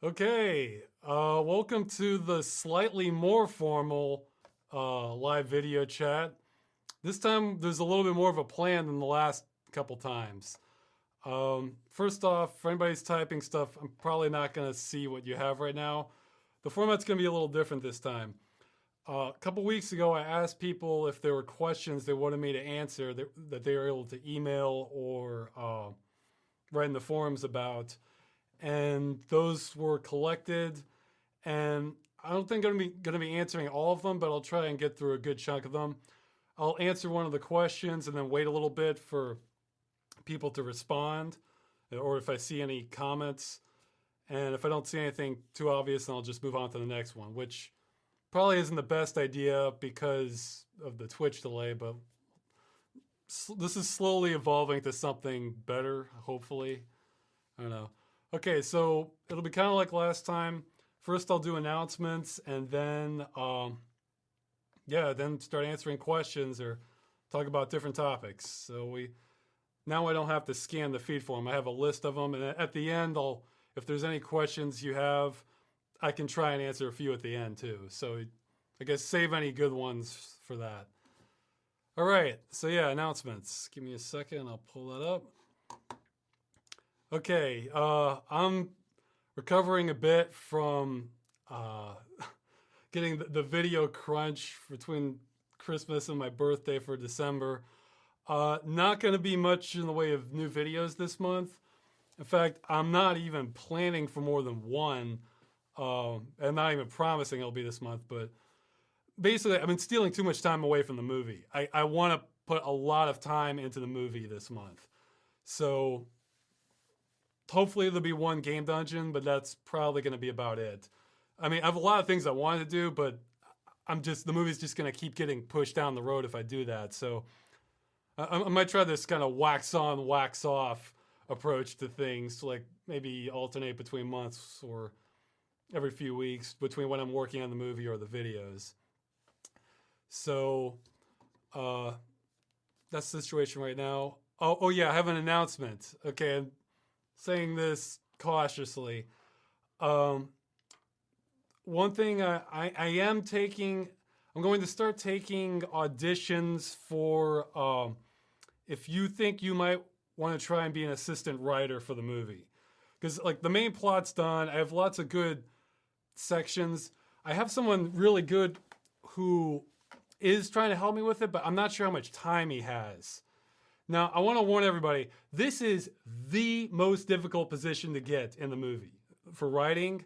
Okay, welcome to the slightly more formal live video chat. This time there's a little bit more of a plan than the last couple times. First off, for anybody's typing stuff, I'm probably not going to see what you have right now. The format's going to be a little different this time. A couple weeks ago, I asked people if there were questions they wanted me to answer that they were able to email or write in the forums about, and those were collected. And I don't think I'm going to be answering all of them, but I'll try and get through a good chunk of them. I'll answer one of the questions and then wait a little bit for people to respond, or if I see any comments. And if I don't see anything too obvious, then I'll just move on to the next one, which probably isn't the best idea because of the Twitch delay, but this is slowly evolving to something better, hopefully. I don't know. Okay, so it'll be kind of like last time. First, I'll do announcements, and then, then start answering questions or talk about different topics. So now I don't have to scan the feed for them. I have a list of them, and at the end, if there's any questions you have, I can try and answer a few at the end too. So I guess save any good ones for that. All right, so yeah, announcements. Give me a second, I'll pull that up. Okay, I'm recovering a bit from getting the video crunch between Christmas and my birthday for December. Not going to be much in the way of new videos this month. In fact, I'm not even planning for more than one. I'm not even promising it'll be this month, but basically I've been stealing too much time away from the movie. I want to put a lot of time into the movie this month. So hopefully there'll be one game dungeon, but that's probably going to be about it. I mean, I have a lot of things I wanted to do, but the movie's just going to keep getting pushed down the road if I do that. So I might try this kind of wax on, wax off approach to things, like maybe alternate between months or every few weeks between when I'm working on the movie or the videos. So that's the situation right now. Oh yeah, I have an announcement. Okay, I'm saying this cautiously. One thing I'm going to start taking auditions for if you think you might want to try and be an assistant writer for the movie. Because like the main plot's done, I have lots of good sections. I have someone really good who is trying to help me with it, but I'm not sure how much time he has. Now, I want to warn everybody, this is the most difficult position to get in the movie for writing.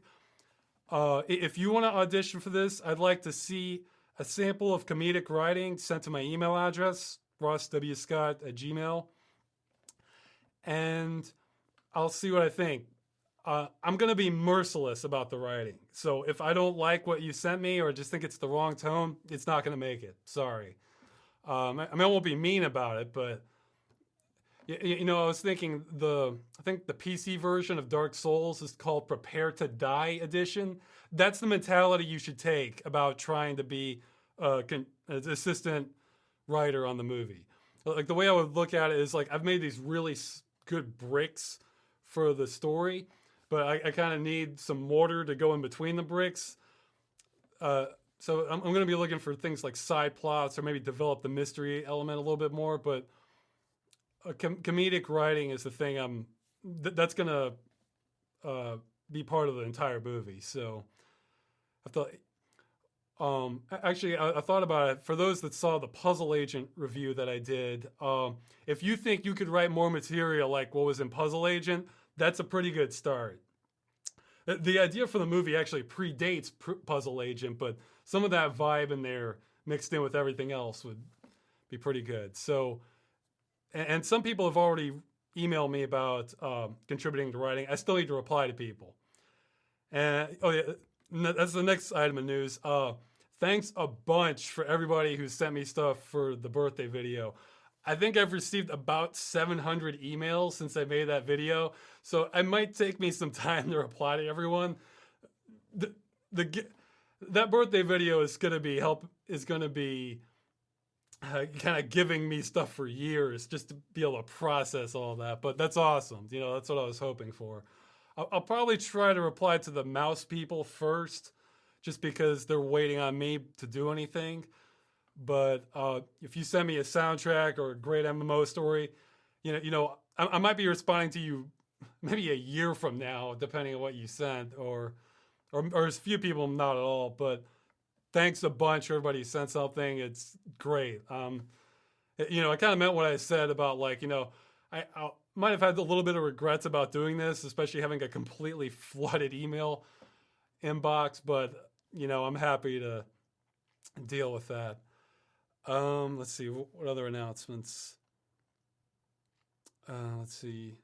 If you want to audition for this, I'd like to see a sample of comedic writing sent to my email address, rosswscott@gmail.com, and I'll see what I think. I'm going to be merciless about the writing. So if I don't like what you sent me or just think it's the wrong tone, it's not going to make it. Sorry. I won't be mean about it, but I was thinking I think the PC version of Dark Souls is called Prepare to Die Edition. That's the mentality you should take about trying to be an assistant writer on the movie. Like the way I would look at it is like I've made these really good bricks for the story, but I kind of need some mortar to go in between the bricks. So I'm going to be looking for things like side plots or maybe develop the mystery element a little bit more, but comedic writing is the thing that's going to be part of the entire movie. So I thought, I thought about it. For those that saw the Puzzle Agent review that I did, if you think you could write more material like what was in Puzzle Agent, that's a pretty good start. The idea for the movie actually predates Puzzle Agent, but some of that vibe in there mixed in with everything else would be pretty good. So, and some people have already emailed me about contributing to writing. I still need to reply to people. And that's the next item of news. Thanks a bunch for everybody who sent me stuff for the birthday video. I think I've received about 700 emails since I made that video, so it might take me some time to reply to everyone. That birthday video is going to be kind of giving me stuff for years just to be able to process all that. But that's awesome. That's what I was hoping for. I'll probably try to reply to the mouse people first, just because they're waiting on me to do anything. But if you send me a soundtrack or a great MMO story, I might be responding to you maybe a year from now, depending on what you sent, or as few people, not at all. But thanks a bunch, everybody who sent something. It's great. I kind of meant what I said about I might have had a little bit of regrets about doing this, especially having a completely flooded email inbox. But I'm happy to deal with that. Let's see, what other announcements? Let's see.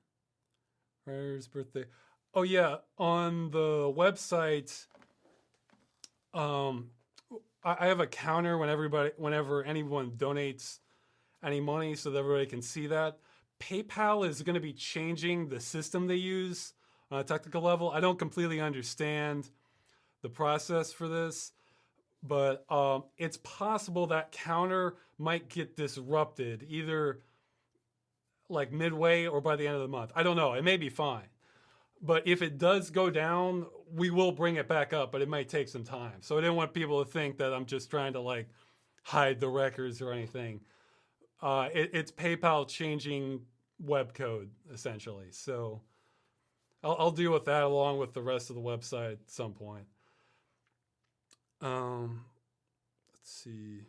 Where's birthday? Oh yeah, on the website, I have a counter whenever anyone donates any money, so that everybody can see that. PayPal is going to be changing the system they use on a technical level. I don't completely understand the process for this, but it's possible that counter might get disrupted either like midway or by the end of the month. I don't know. It may be fine. But if it does go down, we will bring it back up, but it might take some time. So I didn't want people to think that I'm just trying to hide the records or anything. It's PayPal changing web code, essentially. So I'll deal with that along with the rest of the website at some point. Let's see.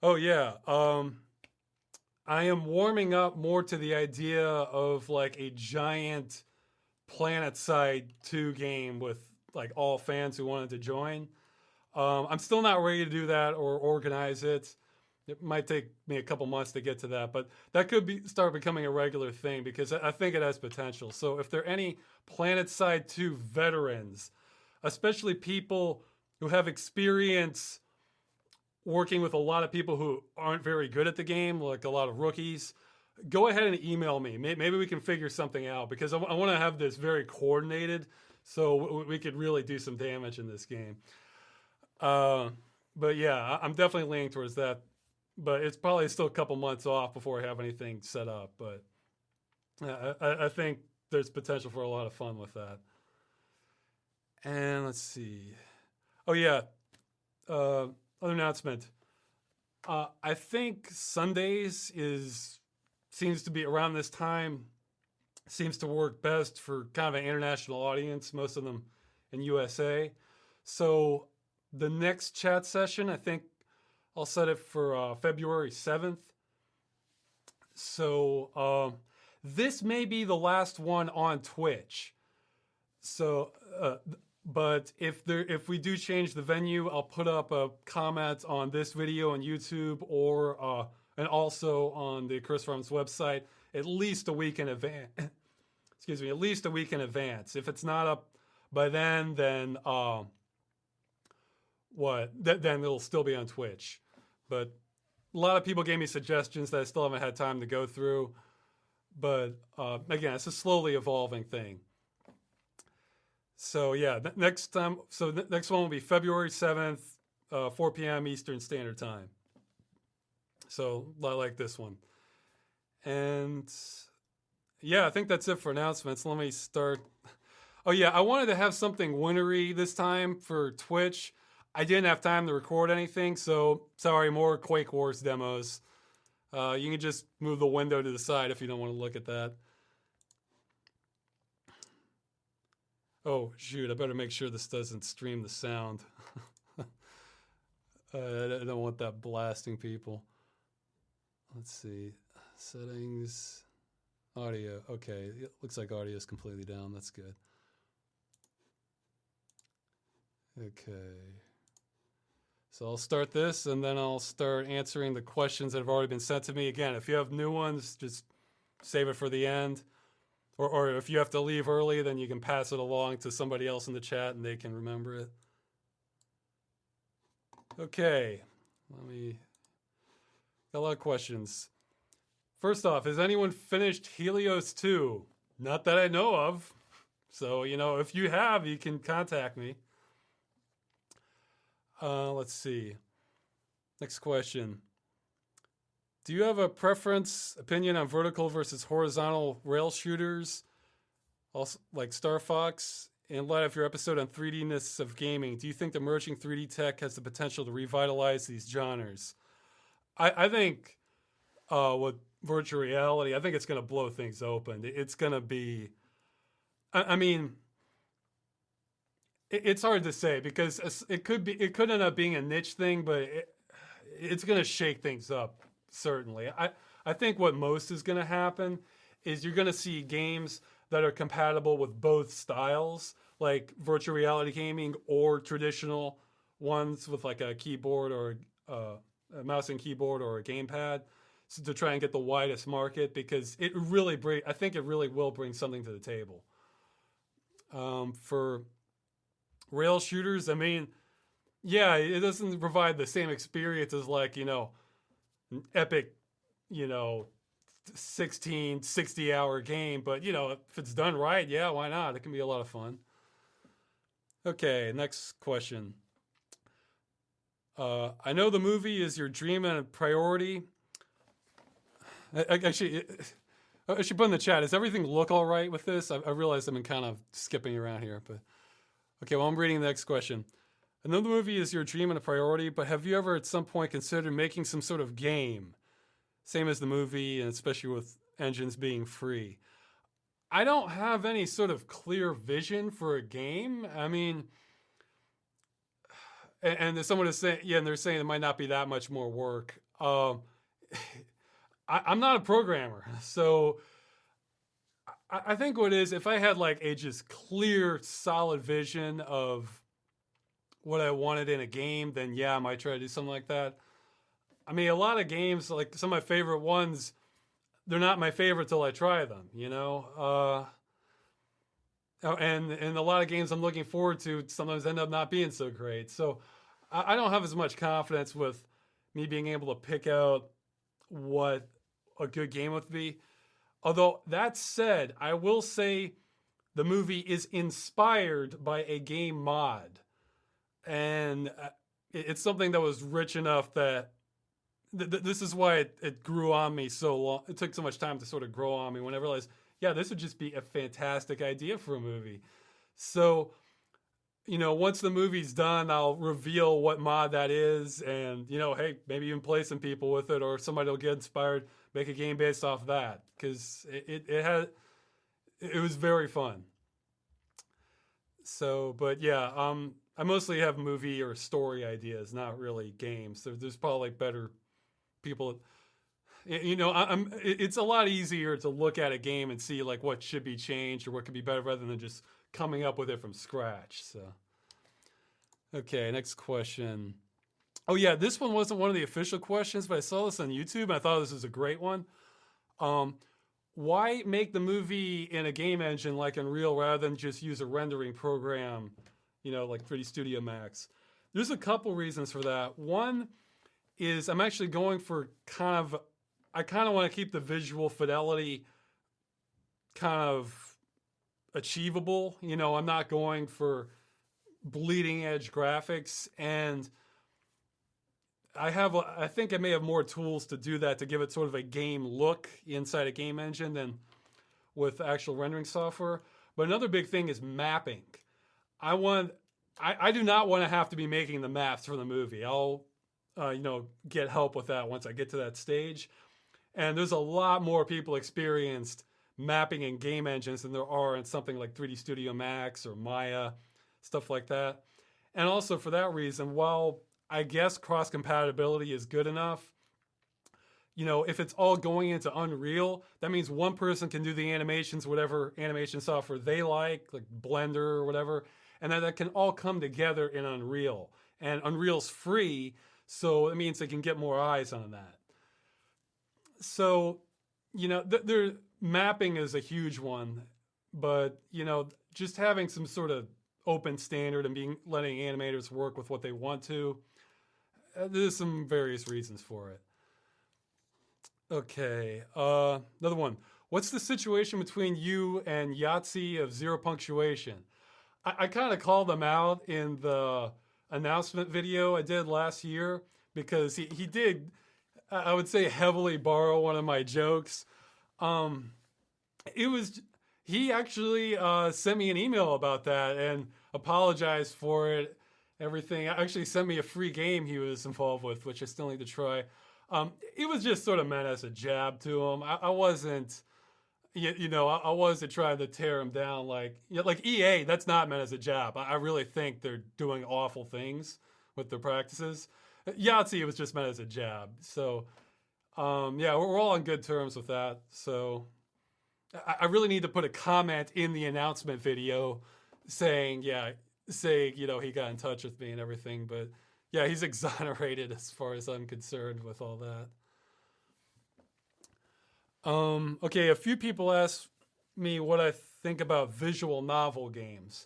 Oh, yeah. I am warming up more to the idea of a giant PlanetSide 2 game with all fans who wanted to join. I'm still not ready to do that or organize it. It might take me a couple months to get to that, but that could start becoming a regular thing because I think it has potential. So if there are any PlanetSide 2 veterans, especially people who have experience working with a lot of people who aren't very good at the game, like a lot of rookies, go ahead and email me. Maybe we can figure something out because I want to have this very coordinated so we could really do some damage in this game. But yeah, I'm definitely leaning towards that. But it's probably still a couple months off before I have anything set up. But I think there's potential for a lot of fun with that. And let's see. Oh yeah, other announcement. I think Sundays seems to be around this time. Seems to work best for kind of an international audience. Most of them in USA. So the next chat session, I think I'll set it for February 7th. So this may be the last one on Twitch. So, but if we do change the venue, I'll put up a comment on this video on YouTube and also on the Accursed website at least a week in advance. Excuse me, at least a week in advance. If it's not up by then then it'll still be on Twitch. But a lot of people gave me suggestions that I still haven't had time to go through. But again, it's a slowly evolving thing. So yeah, next one will be February 7th, 4 p.m. Eastern Standard Time. So I like this one. And yeah, I think that's it for announcements. Let me start. Oh yeah, I wanted to have something wintry this time for Twitch. I didn't have time to record anything, so sorry, more Quake Wars demos. You can just move the window to the side if you don't want to look at that. Oh, shoot, I better make sure this doesn't stream the sound. I don't want that blasting people. Let's see. Settings. Audio. Okay, it looks like audio is completely down. That's good. Okay. So I'll start this, and then I'll start answering the questions that have already been sent to me. Again, if you have new ones, just save it for the end. Or if you have to leave early, then you can pass it along to somebody else in the chat, and they can remember it. Okay. Got a lot of questions. First off, has anyone finished Helios 2? Not that I know of. So, if you have, you can contact me. Let's see. Next question. Do you have a opinion on vertical versus horizontal rail shooters? Also, like Star Fox, in light of your episode on 3D-ness of gaming, do you think the emerging 3D tech has the potential to revitalize these genres? I think with virtual reality, I think it's going to blow things open. It's going to be, I mean, it's hard to say because it could end up being a niche thing, but it's going to shake things up, certainly. I think what most is going to happen is you're going to see games that are compatible with both styles, like virtual reality gaming or traditional ones with like a keyboard or a mouse and keyboard or a gamepad, so to try and get the widest market, because I think it really will bring something to the table. For rail shooters, I mean, yeah, it doesn't provide the same experience as like, an epic, 16, 60-hour game, but if it's done right, yeah, why not? It can be a lot of fun. Okay, next question. I know the movie is your dream and a priority. Actually, I should put in the chat, does everything look all right with this? I realize I've been kind of skipping around here, but okay, well, I'm reading the next question. I know the movie is your dream and a priority, but have you ever at some point considered making some sort of game? Same as the movie, and especially with engines being free. I don't have any sort of clear vision for a game. I mean, and someone is saying, yeah, and they're saying it might not be that much more work. I'm not a programmer, so I think what it is, if I had like a just clear, solid vision of what I wanted in a game, then yeah, I might try to do something like that. I mean, a lot of games, like some of my favorite ones, they're not my favorite till I try them, and a lot of games I'm looking forward to sometimes end up not being so great. So I don't have as much confidence with me being able to pick out what a good game would be. Although that said, I will say the movie is inspired by a game mod. And it's something that was rich enough that this is why it grew on me so long. It took so much time to sort of grow on me when I realized, yeah, this would just be a fantastic idea for a movie. So, once the movie's done, I'll reveal what mod that is, and hey, maybe even play some people with it, or somebody will get inspired, make a game based off that, because it was very fun. So, but yeah, I mostly have movie or story ideas, not really games. There's probably better people. It's a lot easier to look at a game and see like what should be changed or what could be better rather than just coming up with it from scratch. So, okay, next question. Oh yeah, this one wasn't one of the official questions, but I saw this on YouTube and I thought this was a great one. Why make the movie in a game engine like Unreal rather than just use a rendering program, like 3D Studio Max? There's a couple reasons for that. One is I'm actually going for I kind of want to keep the visual fidelity kind of achievable. I'm not going for bleeding edge graphics, and I think I may have more tools to do that, to give it sort of a game look inside a game engine than with actual rendering software. But another big thing is mapping. I do not want to have to be making the maps for the movie. I'll get help with that once I get to that stage. And there's a lot more people experienced mapping in game engines than there are in something like 3D Studio Max or Maya, stuff like that. And also for that reason, while I guess cross-compatibility is good enough, if it's all going into Unreal, that means one person can do the animations, whatever animation software they like Blender or whatever, and then that can all come together in Unreal. And Unreal's free, so it means they can get more eyes on that. So, mapping is a huge one, but, just having some sort of open standard and letting animators work with what they want to, there's some various reasons for it. Okay, another one. What's the situation between you and Yahtzee of Zero Punctuation? I kind of called him out in the announcement video I did last year because he did, I would say, heavily borrow one of my jokes. he actually sent me an email about that and apologized for it. Everything. Actually sent me a free game he was involved with, which I still need to try. It was just sort of meant as a jab to him. I wasn't, I wasn't trying to tear him down like EA. That's not meant as a jab. I really think they're doing awful things with their practices. Yahtzee was just meant as a jab. So, yeah, we're all on good terms with that. So, I really need to put a comment in the announcement video saying, he got in touch with me and everything. But yeah, he's exonerated as far as I'm concerned with all that. Okay, a few people asked me what I think about visual novel games.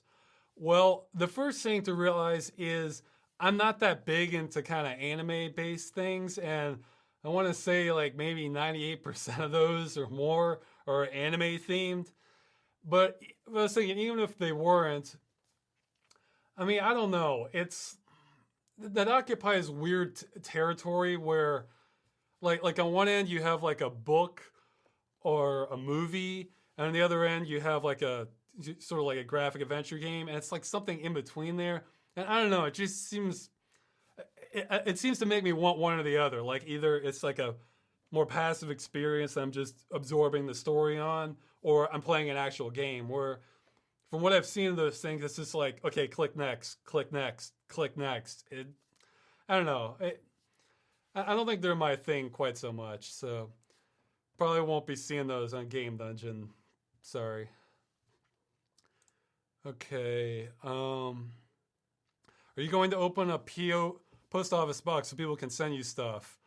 Well, the first thing to realize is I'm not that big into kind of anime-based things, and I want to say like maybe 98% of those or more are anime-themed. But I was thinking, even if they weren't, I mean, I don't know. That occupies weird territory where, like on one end you have like a book or a movie, and on the other end you have like a sort of like a graphic adventure game, and it's like something in between there. And I don't know. It just seems it seems to make me want one or the other. Like either it's like a more passive experience that I'm just absorbing the story on, or I'm playing an actual game where, from what I've seen of those things, it's just like, okay, click next, click next, click next. I don't know. I don't think they're my thing quite so much. So probably won't be seeing those on Game Dungeon. Sorry. Okay. Are you going to open a post office box so people can send you stuff?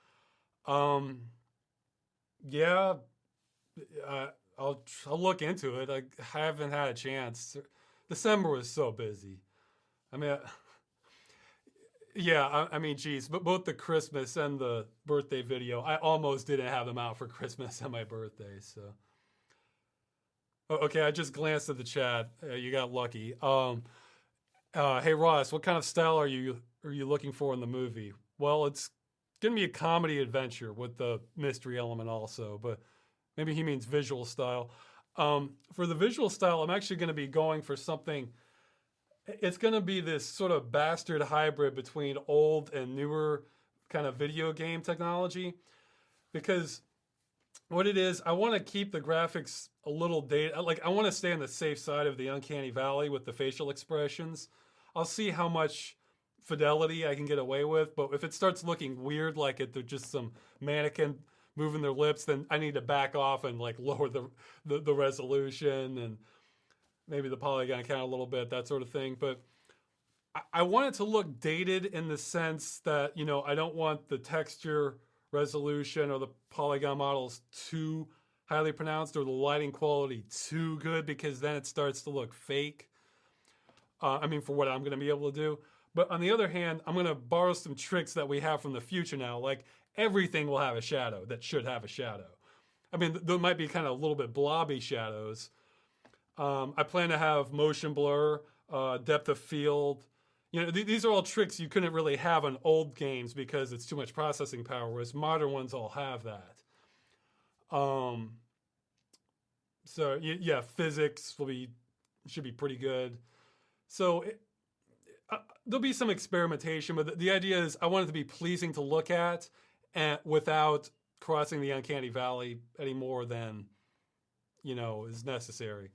Yeah. I'll look into it. I haven't had a chance. December was so busy. I mean, geez, but both the Christmas and the birthday video, I almost didn't have them out for Christmas and my birthday. So, okay, I just glanced at the chat. You got lucky. Hey Ross, what kind of style are you looking for in the movie? Well, it's gonna be a comedy adventure with the mystery element also, but maybe he means visual style. For the visual style, I'm actually going to be going for something. It's going to be this sort of bastard hybrid between old and newer kind of video game technology. Because what it is, I want to keep the graphics a little dated. Like, I want to stay on the safe side of the uncanny valley with the facial expressions. I'll see how much fidelity I can get away with. But if it starts looking weird, like they're just some mannequin moving their lips, then I need to back off and like lower the resolution and maybe the polygon count a little bit, that sort of thing. But I want it to look dated in the sense that, I don't want the texture resolution or the polygon models too highly pronounced or the lighting quality too good, because then it starts to look fake. For what I'm going to be able to do. But on the other hand, I'm going to borrow some tricks that we have from the future now. Like, everything will have a shadow that should have a shadow. I mean, there might be kind of a little bit blobby shadows. I plan to have motion blur, depth of field. These are all tricks you couldn't really have on old games because it's too much processing power, whereas modern ones all have that. Physics should be pretty good. So there'll be some experimentation, but the idea is I want it to be pleasing to look at, and without crossing the uncanny valley any more than, is necessary.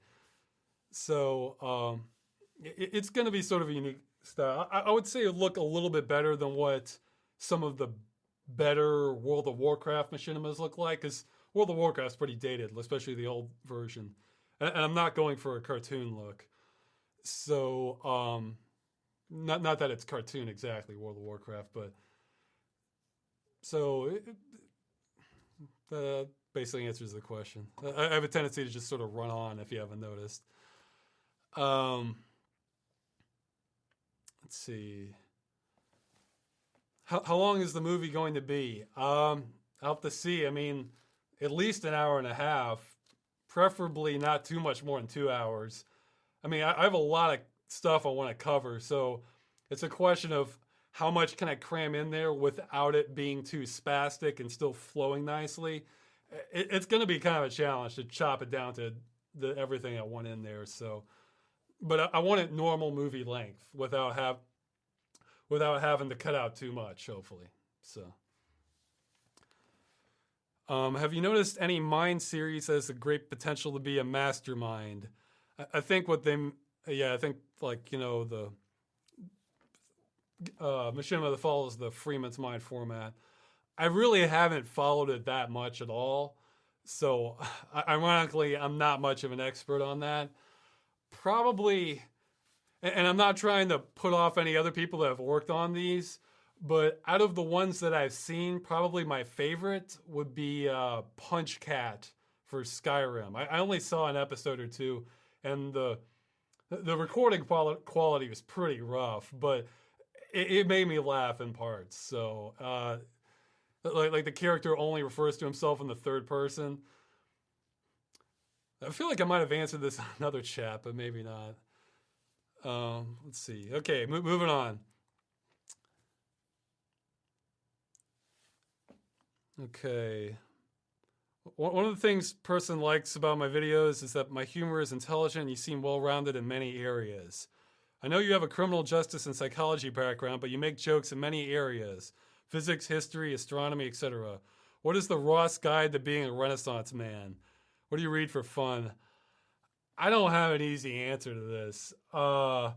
So it's going to be sort of a unique style. I would say it look a little bit better than what some of the better World of Warcraft machinimas look like, because World of Warcraft's pretty dated, especially the old version. And I'm not going for a cartoon look. So, not that it's cartoon exactly, World of Warcraft, but so that basically answers the question. I have a tendency to just sort of run on if you haven't noticed. Let's see. How long is the movie going to be? I'll have to see. At least an hour and a half, preferably not too much more than 2 hours. I have a lot of stuff I want to cover, so it's a question of how much can I cram in there without it being too spastic and still flowing nicely. It's going to be kind of a challenge to chop it down to everything I want in there. So, but I want it normal movie length without having to cut out too much. Hopefully, so. Have you noticed any Mind series has a great potential to be a mastermind? I think what they, yeah, I think like the Machinima that follows the Freeman's Mind format. I really haven't followed it that much at all. So, ironically, I'm not much of an expert on that. Probably, and I'm not trying to put off any other people that have worked on these, but out of the ones that I've seen, probably my favorite would be Punch Cat for Skyrim. I only saw an episode or two, and the recording quality was pretty rough, but it made me laugh in parts. So, like the character only refers to himself in the third person. I feel like I might have answered this in another chat, but maybe not. Let's see. Okay, moving on. Okay. One of the things person likes about my videos is that my humor is intelligent and you seem well-rounded in many areas. I know you have a criminal justice and psychology background, but you make jokes in many areas. Physics, history, astronomy, etc. What is the Ross guide to being a Renaissance man? What do you read for fun? I don't have an easy answer to this. Yeah,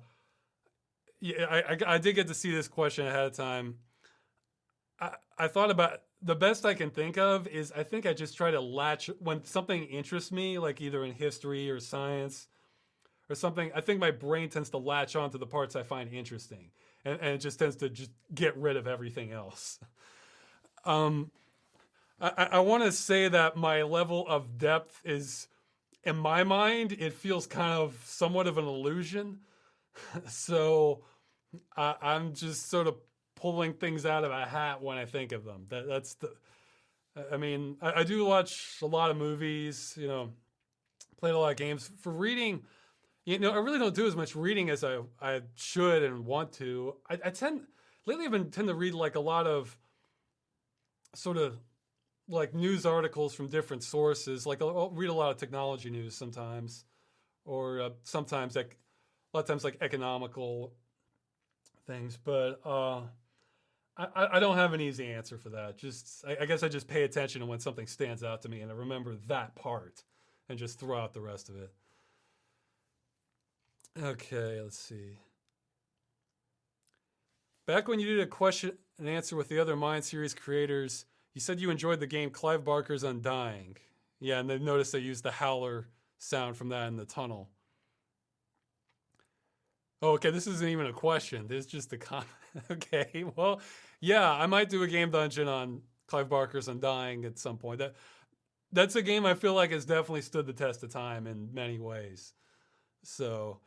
I did get to see this question ahead of time. I thought about the best I can think of is I think I just try to latch when something interests me, like either in history or science or something. I think my brain tends to latch on to the parts I find interesting, and it just tends to just get rid of everything else. I want to say that my level of depth is, in my mind, it feels kind of somewhat of an illusion. So I'm just sort of pulling things out of a hat when I think of them. I mean, I do watch a lot of movies, played a lot of games. For reading, I really don't do as much reading as I should and want to. Lately I've been tend to read like a lot of sort of like news articles from different sources. Like I'll read a lot of technology news sometimes, or sometimes like a lot of times like economical things. But I don't have an easy answer for that. I guess I just pay attention to when something stands out to me and I remember that part and just throw out the rest of it. Okay, let's see. Back when you did a question and answer with the other Mind series creators, you said you enjoyed the game Clive Barker's Undying. Yeah, and then noticed they used the howler sound from that in the tunnel. Oh, okay, this isn't even a question. This is just a comment. Okay, well, yeah, I might do a game dungeon on Clive Barker's Undying at some point. That's a game I feel like has definitely stood the test of time in many ways. So,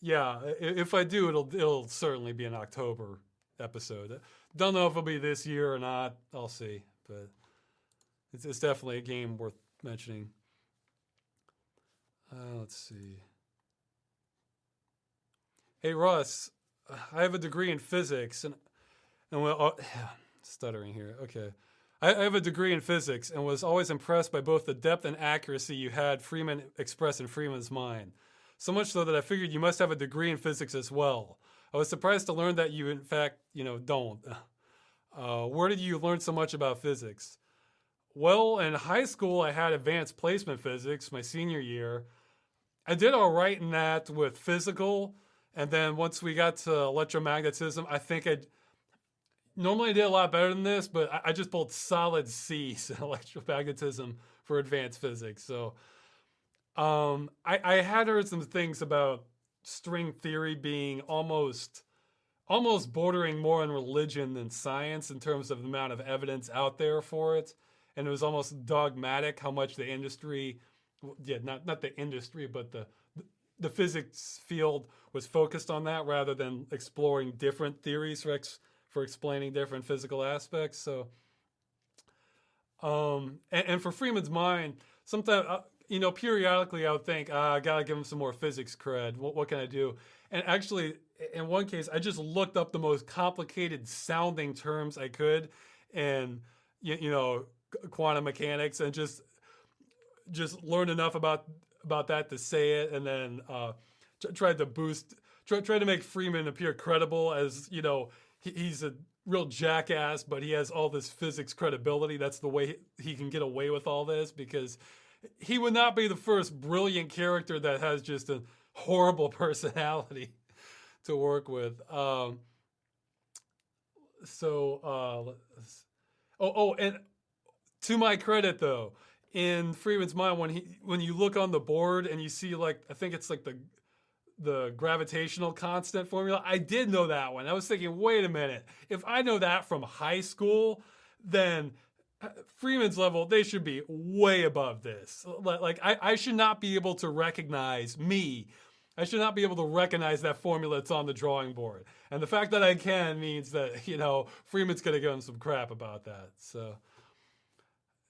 yeah, if I do, it'll certainly be an October episode. Don't know if it'll be this year or not. I'll see, but it's definitely a game worth mentioning. Let's see. Hey Russ, I have a degree in physics and well, stuttering here. Okay. I have a degree in physics and was always impressed by both the depth and accuracy you had Freeman express in Freeman's Mind. So much so that I figured you must have a degree in physics as well. I was surprised to learn that you, in fact, don't. Where did you learn so much about physics? Well, in high school, I had advanced placement physics my senior year. I did all right in that with physical. And then once we got to electromagnetism, I think normally I did a lot better than this, but I just pulled solid C's in electromagnetism for advanced physics. So I had heard some things about string theory being almost bordering more on religion than science in terms of the amount of evidence out there for it. And it was almost dogmatic how much the industry, not the industry, but the physics field was focused on that rather than exploring different theories for explaining different physical aspects. So, and for Freeman's Mind, sometimes, periodically I would think, I gotta give him some more physics cred. What can I do? And actually, in one case, I just looked up the most complicated sounding terms I could and, quantum mechanics and just just learned enough about that to say it, and then tried to tried to make Freeman appear credible as, you know, he's a real jackass, but he has all this physics credibility. That's the way he can get away with all this, because he would not be the first brilliant character that has just a horrible personality to work with. And to my credit though, in Freeman's mind, when you look on the board and you see, like, I think it's like the gravitational constant formula, I did know that one. I was thinking, wait a minute, if I know that from high school, then Freeman's level, they should be way above this. Like, I should not be able to recognize me. I should not be able to recognize that formula that's on the drawing board. And the fact that I can means that, you know, Freeman's going to give him some crap about that. So,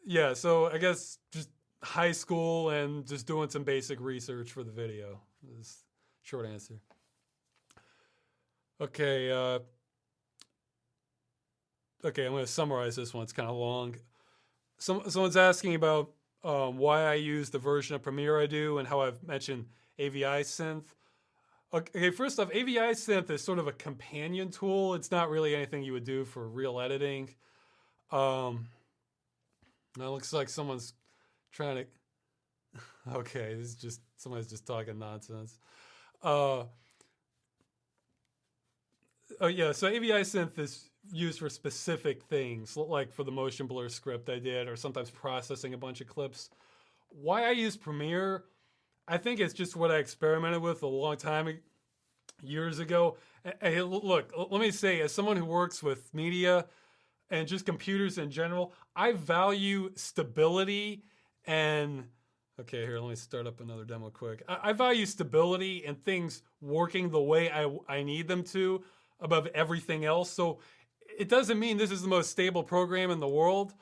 yeah, so I guess just high school and just doing some basic research for the video is short answer. Okay, I'm going to summarize this one. It's kind of long. Someone's asking about why I use the version of Premiere I do and how I've mentioned AVI Synth. Okay, first off, AVI Synth is sort of a companion tool. It's not really anything you would do for real editing. Now it looks like someone's trying to... Okay, this is just... Somebody's just talking nonsense. Oh yeah, so AVI Synth is used for specific things, like for the motion blur script I did, or sometimes processing a bunch of clips. Why I use Premiere, I think it's just what I experimented with a long time, years ago. Hey, look, let me say, as someone who works with media and just computers in general, I value stability and... Okay, here, let me start up another demo quick. I value stability and things working the way I need them to above everything else. So it doesn't mean this is the most stable program in the world,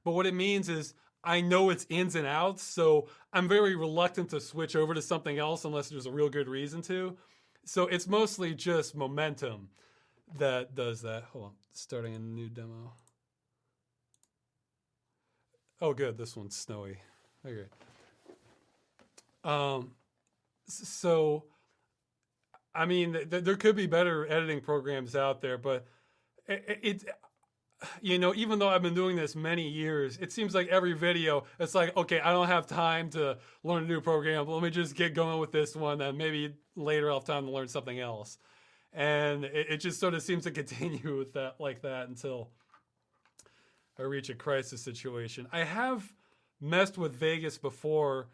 but what it means is I know its ins and outs, so I'm very reluctant to switch over to something else unless there's a real good reason to. So it's mostly just momentum that does that. Hold on, starting a new demo. Oh good, this one's snowy. Okay. So, I mean, there could be better editing programs out there, but you know, even though I've been doing this many years, it seems like every video, it's like, okay, I don't have time to learn a new program, but let me just get going with this one, and maybe later I'll have time to learn something else. And it just sort of seems to continue with that, like that, until I reach a crisis situation. I have messed with Vegas before.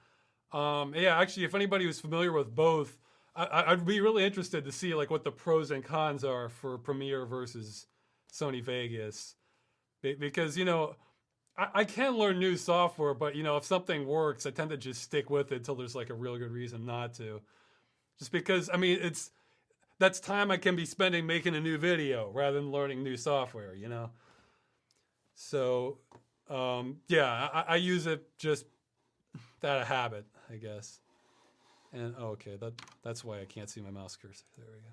Yeah, actually, if anybody who's familiar with both, I'd be really interested to see like what the pros and cons are for Premiere versus Sony Vegas. Because, you know, I can learn new software, but, you know, if something works, I tend to just stick with it until there's like a real good reason not to. Just because, I mean, that's time I can be spending making a new video rather than learning new software, you know? So, yeah, I use it just out of habit, I guess. And okay, that's why I can't see my mouse cursor. There we go.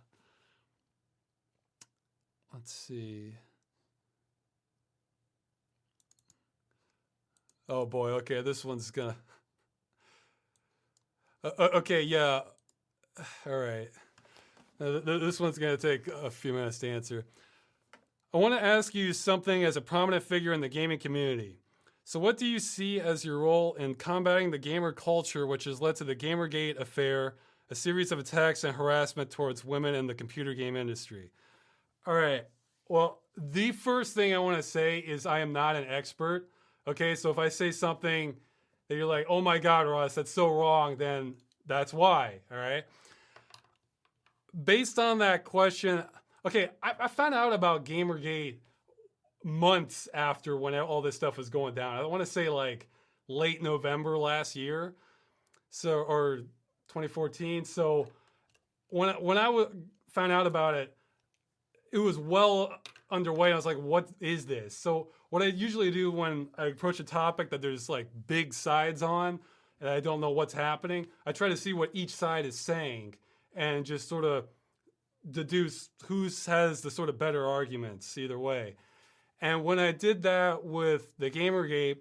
Let's see. Oh boy, okay, this one's gonna... okay, yeah. All right. This one's gonna take a few minutes to answer. I want to ask you something as a prominent figure in the gaming community. So what do you see as your role in combating the gamer culture which has led to the GamerGate affair, a series of attacks and harassment towards women in the computer game industry? All right, well, the first thing I want to say is I am not an expert, okay? So if I say something that you're like, oh my God, Ross, that's so wrong, then that's why, all right? Based on that question, okay, I found out about GamerGate months after when all this stuff was going down. I want to say like late November last year, so, or 2014. So when I found out about it, it was well underway. I was like, what is this? So what I usually do when I approach a topic that there's like big sides on and I don't know what's happening, I try to see what each side is saying and just sort of deduce who has the sort of better arguments either way. And when I did that with the GamerGate,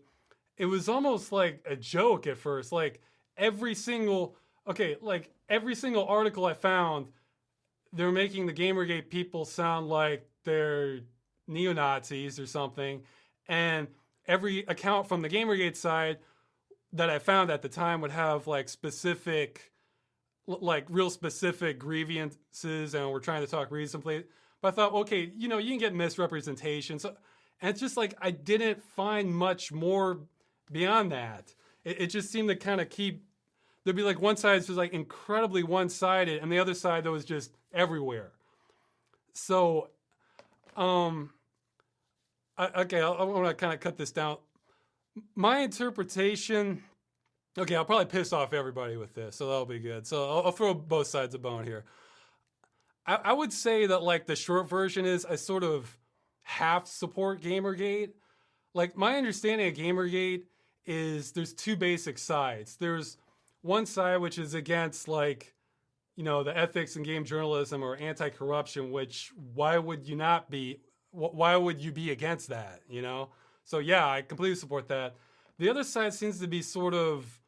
it was almost like a joke at first. Like every single every single article I found, they're making the GamerGate people sound like they're neo-Nazis or something. And every account from the GamerGate side that I found at the time would have like real specific grievances, and we're trying to talk reasonably. But I thought, okay, you can get misrepresentation. So, and it's just like I didn't find much more beyond that. It just seemed to kind of keep. There'd be like one side was like incredibly one-sided, and the other side that was just everywhere. So, I want to kind of cut this down. My interpretation. Okay, I'll probably piss off everybody with this, so that'll be good. So I'll throw both sides of the bone here. I would say that like the short version is I sort of half support GamerGate. Like my understanding of GamerGate is there's two basic sides. There's one side which is against like, the ethics in game journalism or anti-corruption, which why would you be against that, So yeah, I completely support that. The other side seems to be sort of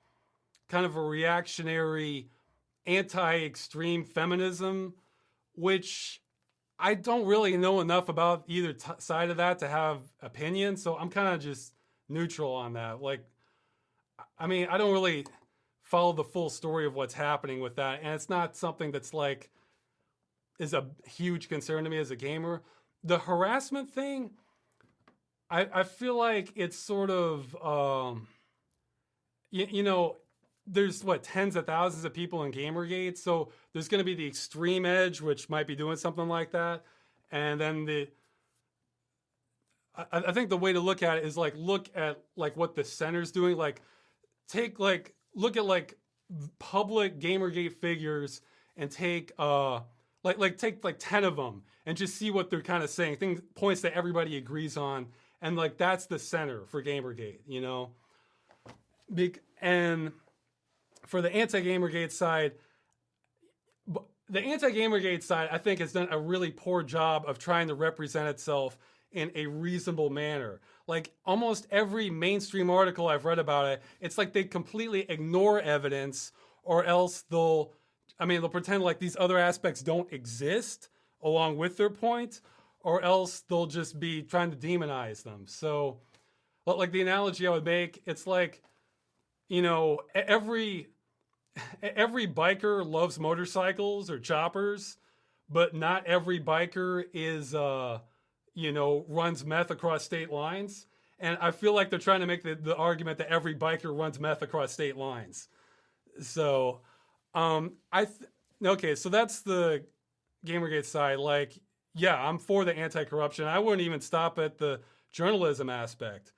kind of a reactionary anti-extreme feminism, which I don't really know enough about either side of that to have opinion. So I'm kind of just neutral on that. Like, I mean, I don't really follow the full story of what's happening with that. And it's not something that's like, is a huge concern to me as a gamer. The harassment thing, I feel like it's sort of, there's tens of thousands of people in GamerGate. So there's going to be the extreme edge, which might be doing something like that. And then I think the way to look at it is look at what the center's doing. Look at public GamerGate figures and take take 10 of them and just see what they're kind of saying. Points that everybody agrees on. And that's the center for GamerGate, And for the anti-GamerGate side, I think has done a really poor job of trying to represent itself in a reasonable manner. Like almost every mainstream article I've read about it, it's like they completely ignore evidence, or else they'll pretend like these other aspects don't exist along with their point, or else they'll just be trying to demonize them. So, like the analogy I would make, it's like, every biker loves motorcycles or choppers, but not every biker is, runs meth across state lines. And I feel like they're trying to make the argument that every biker runs meth across state lines. So, okay, so that's the GamerGate side. Like, yeah, I'm for the anti-corruption. I wouldn't even stop at the journalism aspect.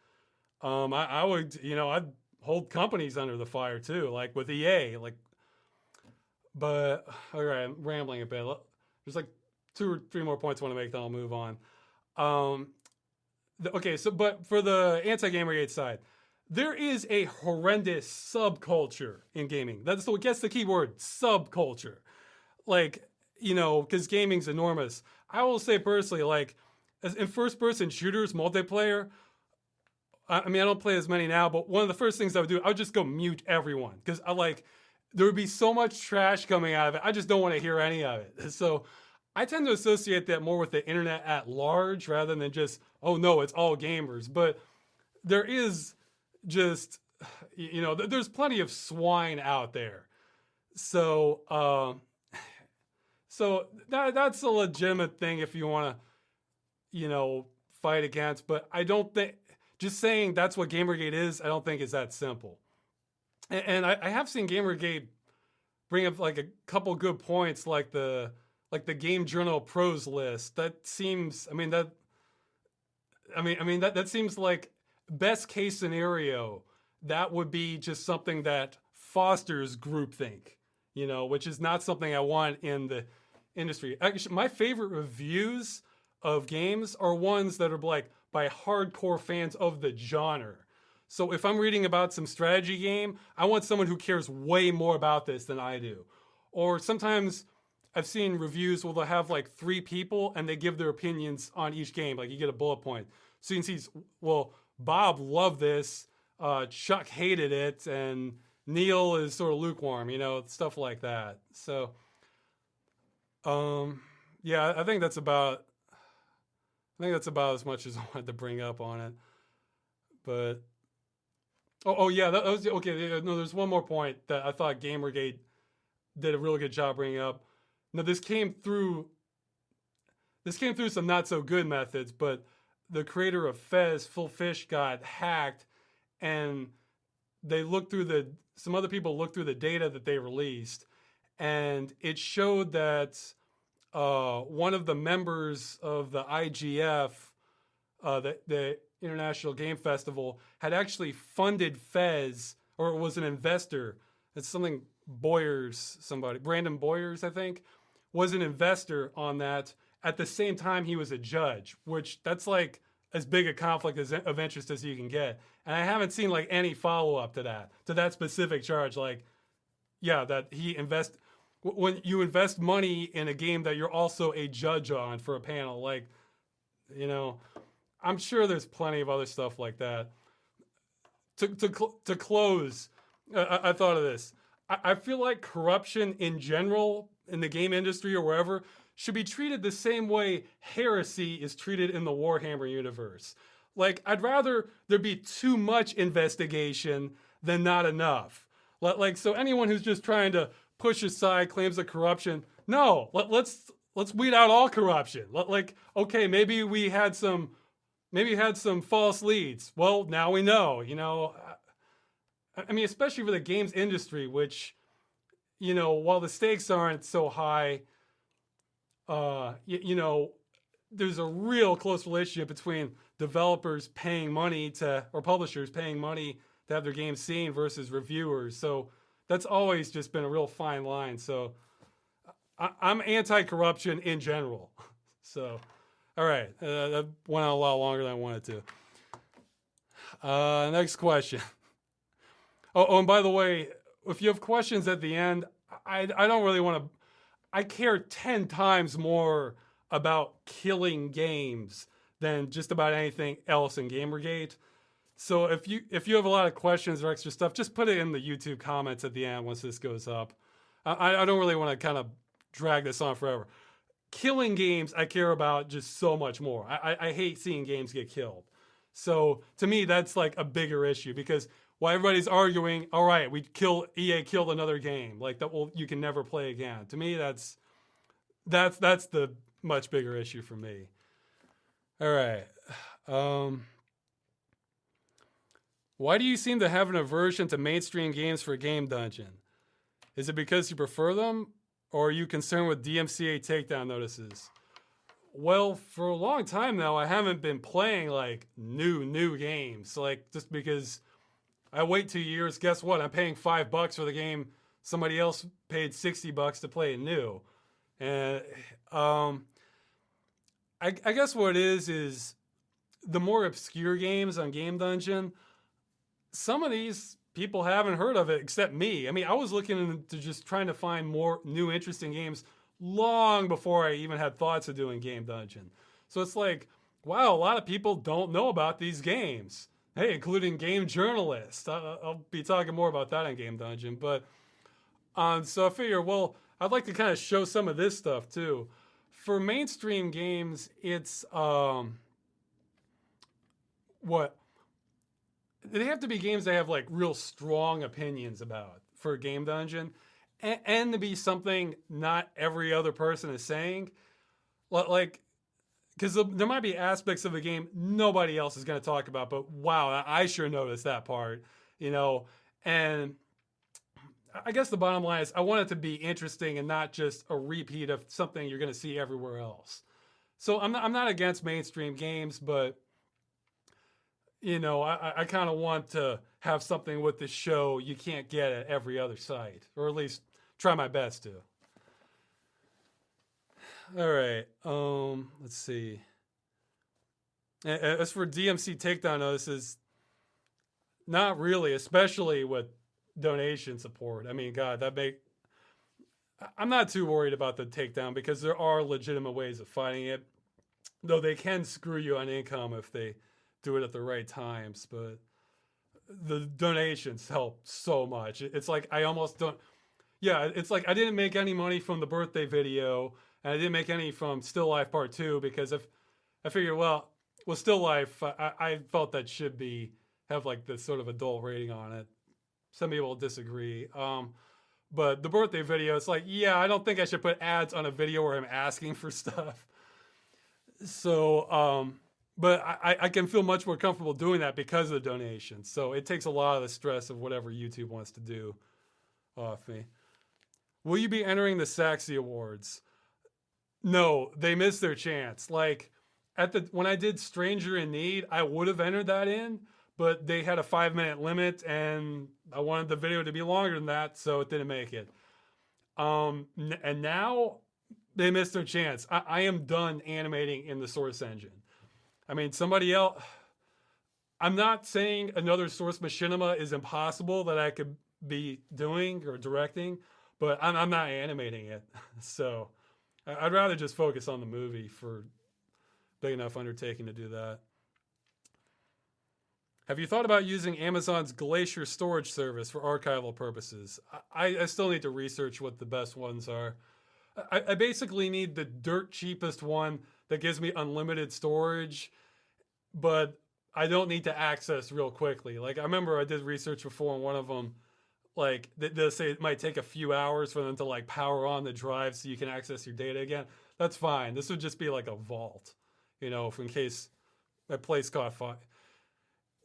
I would, I'd hold companies under the fire too, like with EA. But all right, I'm rambling a bit. There's like 2 or 3 more points I want to make, then I'll move on. But for the anti-GamerGate side, there is a horrendous subculture in gaming. That's the key word, subculture. Because gaming's enormous. I will say personally, in first-person shooters, multiplayer, I don't play as many now, but one of the first things I would do, I would just go mute everyone. Because there would be so much trash coming out of it. I just don't want to hear any of it. So I tend to associate that more with the internet at large rather than just, oh no, it's all gamers. But there is just, there's plenty of swine out there. So, that's a legitimate thing if you want to, fight against. But I don't think, just saying that's what GamerGate is, I don't think is that simple. And I have seen GamerGate bring up a couple good points, like the Game Journal Pros list. That seems, that seems like best case scenario. That would be just something that fosters groupthink, which is not something I want in the industry. Actually, my favorite reviews of games are ones that are by hardcore fans of the genre. So if I'm reading about some strategy game, I want someone who cares way more about this than I do. Or sometimes I've seen reviews where they'll have 3 people and they give their opinions on each game. You get a bullet point. So you can see, well, Bob loved this. Chuck hated it, and Neil is sort of lukewarm, stuff like that. So, yeah, I think that's about as much as I wanted to bring up on it. But yeah, that was okay. No, there's one more point that I thought GamerGate did a really good job bringing up. Now, this came through some not so good methods, but the creator of Fez, Full Fish, got hacked, and some other people looked through the data that they released, and it showed that one of the members of the IGF, the International Game Festival, had actually funded Fez, or was an investor. It's something Brandon Boyers, I think, was an investor on that. At the same time, he was a judge, which that's like as big a conflict of interest as you can get. And I haven't seen like any follow up to that specific charge. Like, yeah, that when you invest money in a game that you're also a judge on for a panel, like, I'm sure there's plenty of other stuff like that. To close, I thought of this. I feel like corruption in general in the game industry or wherever should be treated the same way heresy is treated in the Warhammer universe. Like, I'd rather there be too much investigation than not enough. Like, so anyone who's just trying to push aside claims of corruption, no, let's weed out all corruption. Like, okay, maybe we had some false leads. Well, now we know, I mean, especially for the games industry, which, while the stakes aren't so high, there's a real close relationship between developers paying money or publishers paying money to have their games seen versus reviewers. So that's always just been a real fine line. So I'm anti-corruption in general. So, all right, that went on a lot longer than I wanted to. Next question. Oh, and by the way, if you have questions at the end, I don't really want to. I care 10 times more about killing games than just about anything else in GamerGate. So if you have a lot of questions or extra stuff, just put it in the YouTube comments at the end once this goes up. I don't really want to kind of drag this on forever. Killing games, I care about just so much more. I hate seeing games get killed. So to me, that's like a bigger issue, because while everybody's arguing, all right, EA killed another game, like that, well, you can never play again. To me, that's the much bigger issue for me. All right. Why do you seem to have an aversion to mainstream games for Game Dungeon? Is it because you prefer them, or are you concerned with DMCA takedown notices? Well, for a long time now, I haven't been playing like new games. Like, just because I wait 2 years, guess what? I'm paying $5 for the game somebody else paid $60 to play it new. And I guess what it is the more obscure games on Game Dungeon, some of these people haven't heard of it except me. I mean, I was looking into just trying to find more new interesting games long before I even had thoughts of doing Game Dungeon. So it's like, wow, a lot of people don't know about these games. Hey, including game journalists. I'll be talking more about that in Game Dungeon. But so I figure, well, I'd like to kind of show some of this stuff too. For mainstream games, it's they have to be games they have like real strong opinions about for a Game Dungeon, and to be something not every other person is saying. Like, because there might be aspects of a game nobody else is going to talk about, but wow, I sure noticed that part, and I guess the bottom line is I want it to be interesting and not just a repeat of something you're going to see everywhere else. So I'm not against mainstream games, but I kind of want to have something with the show you can't get at every other site, or at least try my best to. All right, let's see. As for DMC takedown notices, not really, especially with donation support. I mean, God, I'm not too worried about the takedown because there are legitimate ways of fighting it, though they can screw you on income if they do it at the right times. But the donations help so much. It's like I almost don't. Yeah, it's like I didn't make any money from the birthday video, and I didn't make any from Still Life Part 2 because if I figured, well, Still Life, I felt that should have like this sort of adult rating on it. Some people disagree. But the birthday video, it's like, yeah, I don't think I should put ads on a video where I'm asking for stuff. So, but I can feel much more comfortable doing that because of the donations. So it takes a lot of the stress of whatever YouTube wants to do off me. Will you be entering the Saxy Awards? No, they missed their chance. Like when I did Stranger in Need, I would have entered that in, but they had a 5-minute limit and I wanted the video to be longer than that, so it didn't make it. And now they missed their chance. I am done animating in the Source engine. I mean, somebody else, I'm not saying another Source Machinima is impossible that I could be doing or directing, but I'm not animating it. So I'd rather just focus on the movie for big enough undertaking to do that. Have you thought about using Amazon's Glacier storage service for archival purposes? I still need to research what the best ones are. I basically need the dirt cheapest one that gives me unlimited storage, but I don't need to access real quickly. Like I remember I did research before, and one of them, like they say it might take a few hours for them to like power on the drive so you can access your data again. That's fine. This would just be like a vault, you know, in case my place caught fire.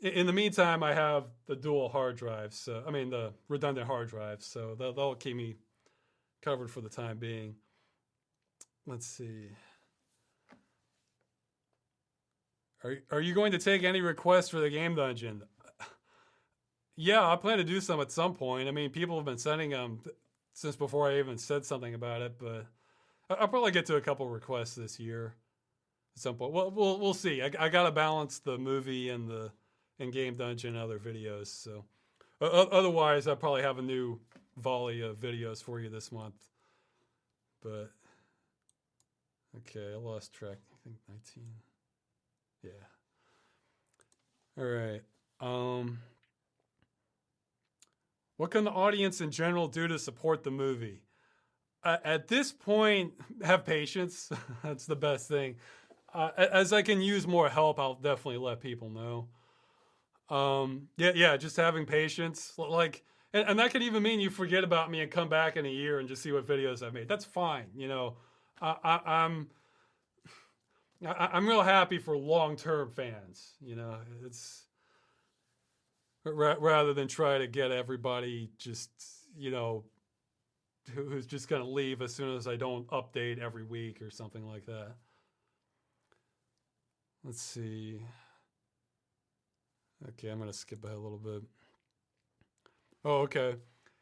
In the meantime, I have the dual hard drives. So, I mean, the redundant hard drives. So that'll keep me covered for the time being. Let's see. Are you going to take any requests for the game dungeon? Yeah, I plan to do some at some point. I mean, people have been sending them since before I even said something about it, but I'll probably get to a couple requests this year at some point. Well, we'll see. I got to balance the movie and the in-game dungeon and other videos. So otherwise, I'll probably have a new volley of videos for you this month. But, okay, I lost track. I think 19. Yeah. All right. What can the audience in general do to support the movie? At this point, have patience. That's the best thing. As I can use more help, I'll definitely let people know. Yeah, just having patience. Like, and that could even mean you forget about me and come back in a year and just see what videos I've made. That's fine. You know, I'm real happy for long-term fans. You know, it's rather than try to get everybody just, you know, who's just going to leave as soon as I don't update every week or something like that. Let's see. Okay, I'm going to skip ahead a little bit. Oh, okay.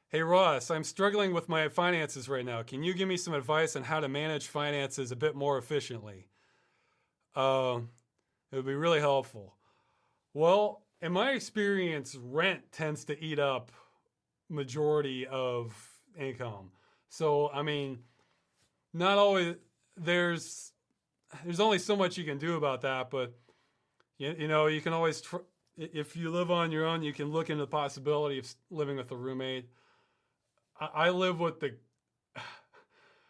Hey, Ross, I'm struggling with my finances right now. Can you give me some advice on how to manage finances a bit more efficiently? It would be really helpful. Well, in my experience, rent tends to eat up majority of income. So, I mean, not always, there's only so much you can do about that, but you know, you can always if you live on your own, you can look into the possibility of living with a roommate. I live with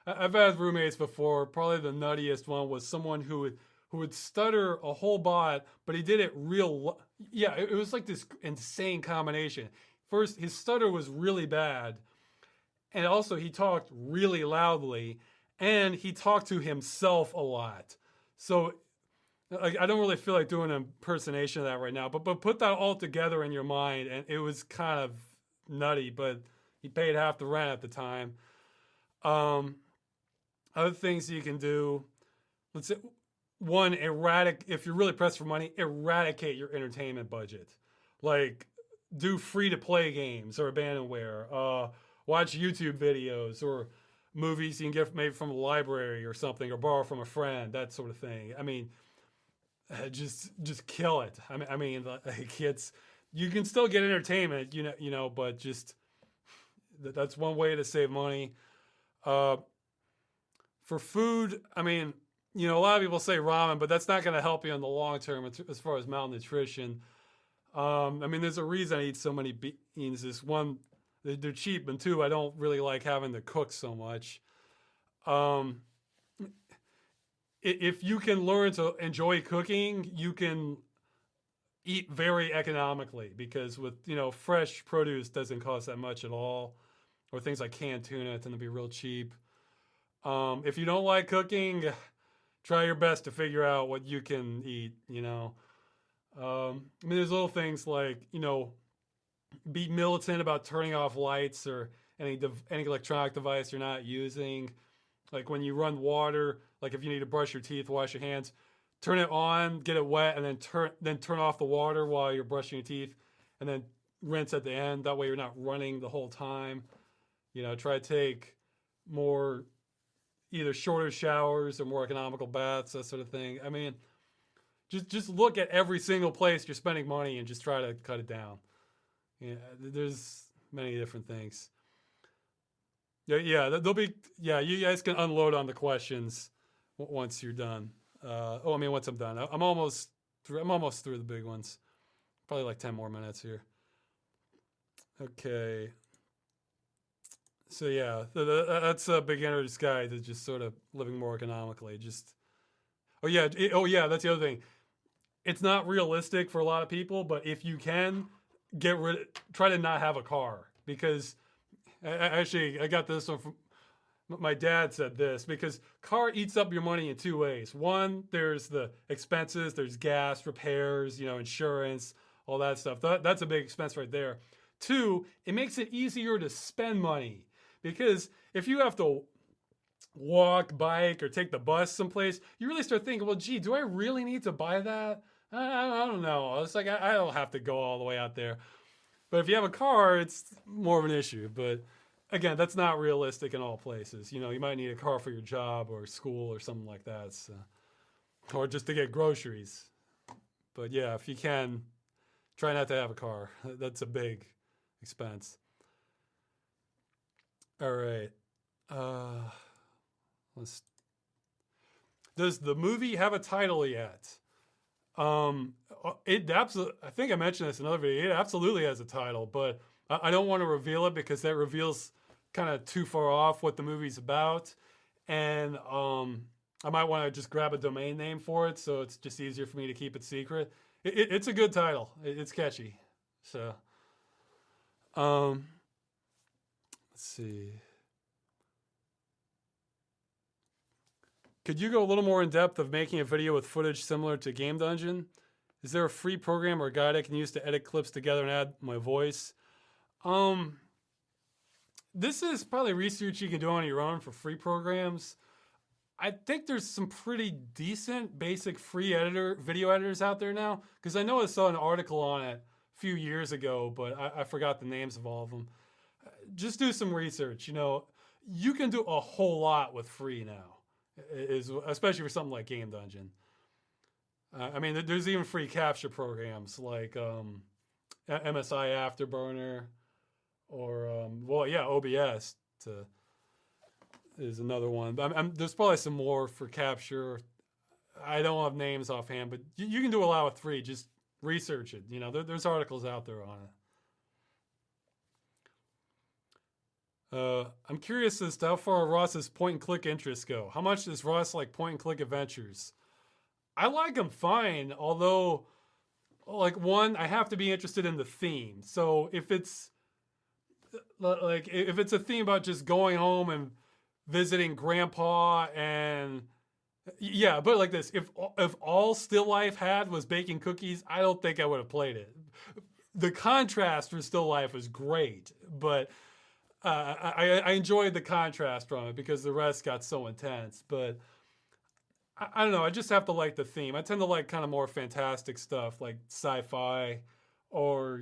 I've had roommates before. Probably the nuttiest one was someone who would stutter a whole lot, but he did it real. Yeah, it was like this insane combination. First, his stutter was really bad, and also he talked really loudly, and he talked to himself a lot. So I don't really feel like doing an impersonation of that right now, but put that all together in your mind, and it was kind of nutty, but he paid half the rent at the time. Other things you can do, let's say, one, if you're really pressed for money, eradicate your entertainment budget. Like, do free-to-play games or abandonware. Watch YouTube videos or movies you can get maybe from a library or something, or borrow from a friend, that sort of thing. I mean, just kill it. I mean, like you can still get entertainment, you know, but just that's one way to save money. For food, I mean, you know, a lot of people say ramen, but that's not going to help you in the long term as far as malnutrition. I mean, there's a reason I eat so many beans. This one, they're cheap, and two, I don't really like having to cook so much. Um, if you can learn to enjoy cooking, you can eat very economically because with fresh produce doesn't cost that much at all, or things like canned tuna tend to be real cheap. If you don't like cooking, try your best to figure out what you can eat. I mean, there's little things like be militant about turning off lights or any electronic device you're not using. Like when you run water, like if you need to brush your teeth, wash your hands, turn it on, get it wet, and then turn off the water while you're brushing your teeth, and then rinse at the end. That way you're not running the whole time. Try to take more either shorter showers or more economical baths, that sort of thing. I mean, just look at every single place you're spending money and just try to cut it down. Yeah, there's many different things. Yeah, there'll be. Yeah, you guys can unload on the questions once you're done. I mean, once I'm done, I'm almost through. I'm almost through the big ones. Probably like 10 more minutes here. Okay. So yeah, that's a beginner's guide to just sort of living more economically. Oh yeah, that's the other thing. It's not realistic for a lot of people, but if you can try to not have a car because. Actually, I got this one from my dad said this because car eats up your money in two ways. One, there's the expenses, there's gas, repairs, insurance, all that stuff. That's a big expense right there. Two, it makes it easier to spend money because if you have to walk, bike, or take the bus someplace, you really start thinking, well, gee, do I really need to buy that? I don't know. It's like I don't have to go all the way out there. But if you have a car, it's more of an issue. But again, that's not realistic in all places. You might need a car for your job or school or something like that. Or just to get groceries. But yeah, if you can, try not to have a car. That's a big expense. All right. Does the movie have a title yet? It absolutely. I think I mentioned this in another video. It absolutely has a title, but I don't want to reveal it because that reveals kind of too far off what the movie's about, and I might want to just grab a domain name for it, so it's just easier for me to keep it secret. It's a good title. It's catchy. So, let's see. Could you go a little more in depth of making a video with footage similar to Game Dungeon? Is there a free program or guide I can use to edit clips together and add my voice? This is probably research you can do on your own for free programs. I think there's some pretty decent basic free video editors out there now, because I know I saw an article on it a few years ago, but I forgot the names of all of them. Just do some research. You can do a whole lot with free now. Especially for something like Game Dungeon. I mean, there's even free capture programs like MSI Afterburner or, OBS is another one. But there's probably some more for capture. I don't have names offhand, but you can do a lot with free. Just research it. There's articles out there on it. I'm curious as to how far Ross's point-and-click interests go. How much does Ross like point-and-click adventures? I like them fine, although, one, I have to be interested in the theme. So if it's a theme about just going home and visiting Grandpa and but like this, if all Still Life had was baking cookies, I don't think I would have played it. The contrast for Still Life was great, but. I enjoyed the contrast from it because the rest got so intense. But I don't know. I just have to like the theme. I tend to like kind of more fantastic stuff like sci-fi or,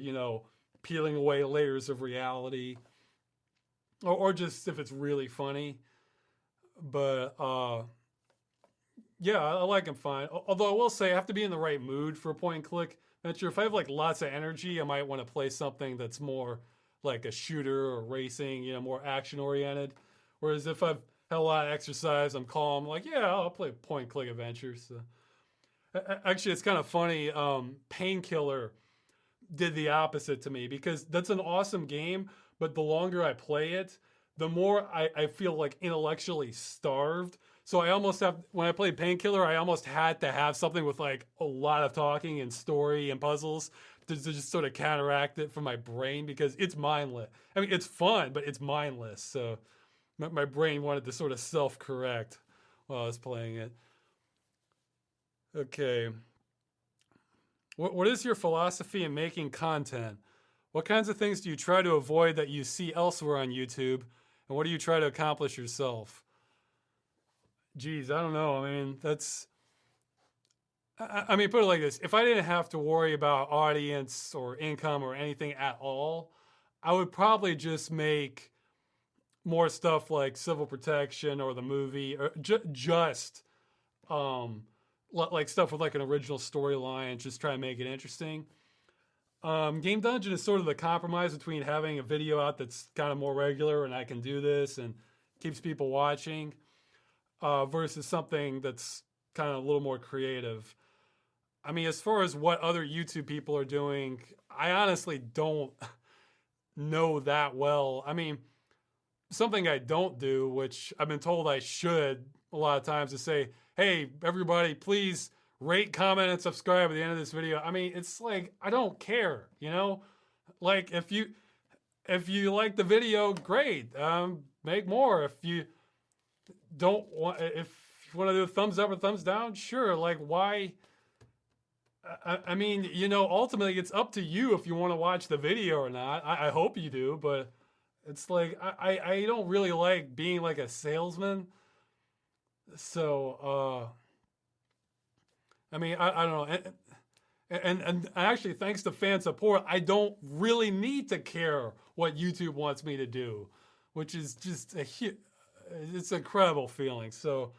peeling away layers of reality or just if it's really funny. But I like them fine. Although I will say I have to be in the right mood for a point and click adventure. If I have like lots of energy, I might want to play something that's more like a shooter or racing, more action oriented. Whereas if I've had a lot of exercise, I'm calm, I'll play point and click adventures. So. Actually, it's kind of funny. Painkiller, did the opposite to me, because that's an awesome game, but the longer I play it, the more I feel like intellectually starved. So I almost have, when I played Painkiller, I almost had to have something with like a lot of talking and story and puzzles to just sort of counteract it from my brain, because it's mindless. I mean, it's fun, but it's mindless. So my brain wanted to sort of self-correct while I was playing it. Okay. What is your philosophy in making content? What kinds of things do you try to avoid that you see elsewhere on YouTube? And what do you try to accomplish yourself? Geez, I don't know. I mean, I mean, put it like this. If I didn't have to worry about audience or income or anything at all, I would probably just make more stuff like Civil Protection or the movie, or just like stuff with like an original storyline, just try and make it interesting. Game Dungeon is sort of the compromise between having a video out that's kind of more regular and I can do this and keeps people watching, versus something that's kind of a little more creative. I mean, as far as what other YouTube people are doing, I honestly don't know that well. I mean, something I don't do, which I've been told I should a lot of times, is say, hey, everybody, please rate, comment, and subscribe at the end of this video. I mean, it's like, I don't care, you know? Like, if you like the video, great. Make more. If you don't want, if you want to do a thumbs up or thumbs down, sure. Like, why? I mean, you know, ultimately it's up to you if you want to watch the video or not. I hope you do, but it's like, I don't really like being like a salesman. So, I mean, I don't know. And actually, thanks to fan support, I don't really need to care what YouTube wants me to do, which is just it's an incredible feeling. So,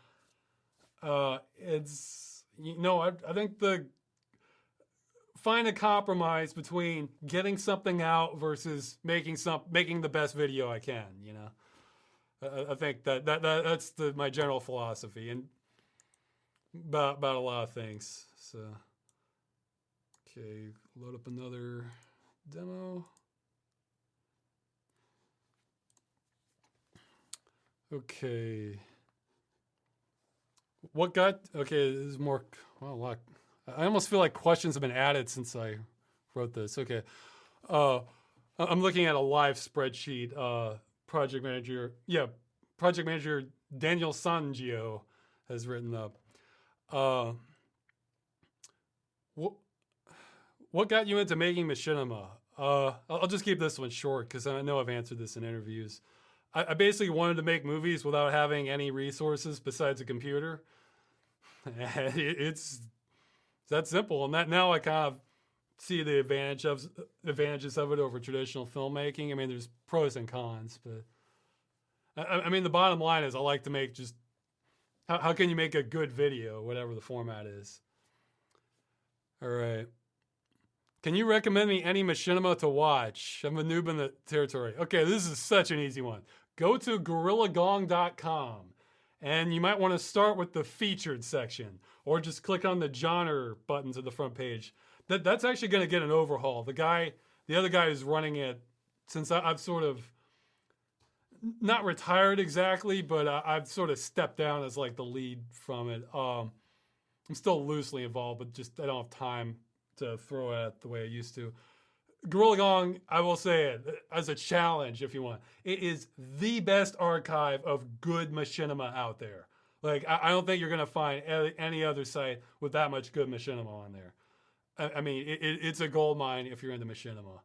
it's, you know, I think find a compromise between getting something out versus making the best video I can, you know. I think that's my general philosophy and about a lot of things. So, okay, load up another demo. Okay. Okay, there's more, well, a lot. I almost feel like questions have been added since I wrote this. Okay. I'm looking at a live spreadsheet. Project manager Daniel Sangio has written up. What got you into making machinima? I'll just keep this one short because I know I've answered this in interviews. I basically wanted to make movies without having any resources besides a computer. It's that simple, and that now I kind of see the advantages of it over traditional filmmaking. I mean, there's pros and cons, but I mean, the bottom line is I like to make just how can you make a good video, whatever the format is. All right. Can you recommend me any machinima to watch? I'm a noob in the territory. Okay, this is such an easy one. Go to gorillagong.com. And you might want to start with the featured section, or just click on the genre buttons at the front page. That's actually going to get an overhaul. The other guy who's running it, since I've sort of not retired exactly, but I've sort of stepped down as like the lead from it. I'm still loosely involved, but just I don't have time to throw at it the way I used to. Gorilla Gong, I will say it as a challenge if you want. It is the best archive of good machinima out there. Like, I don't think you're going to find any other site with that much good machinima on there. I mean, it's a gold mine if you're into machinima.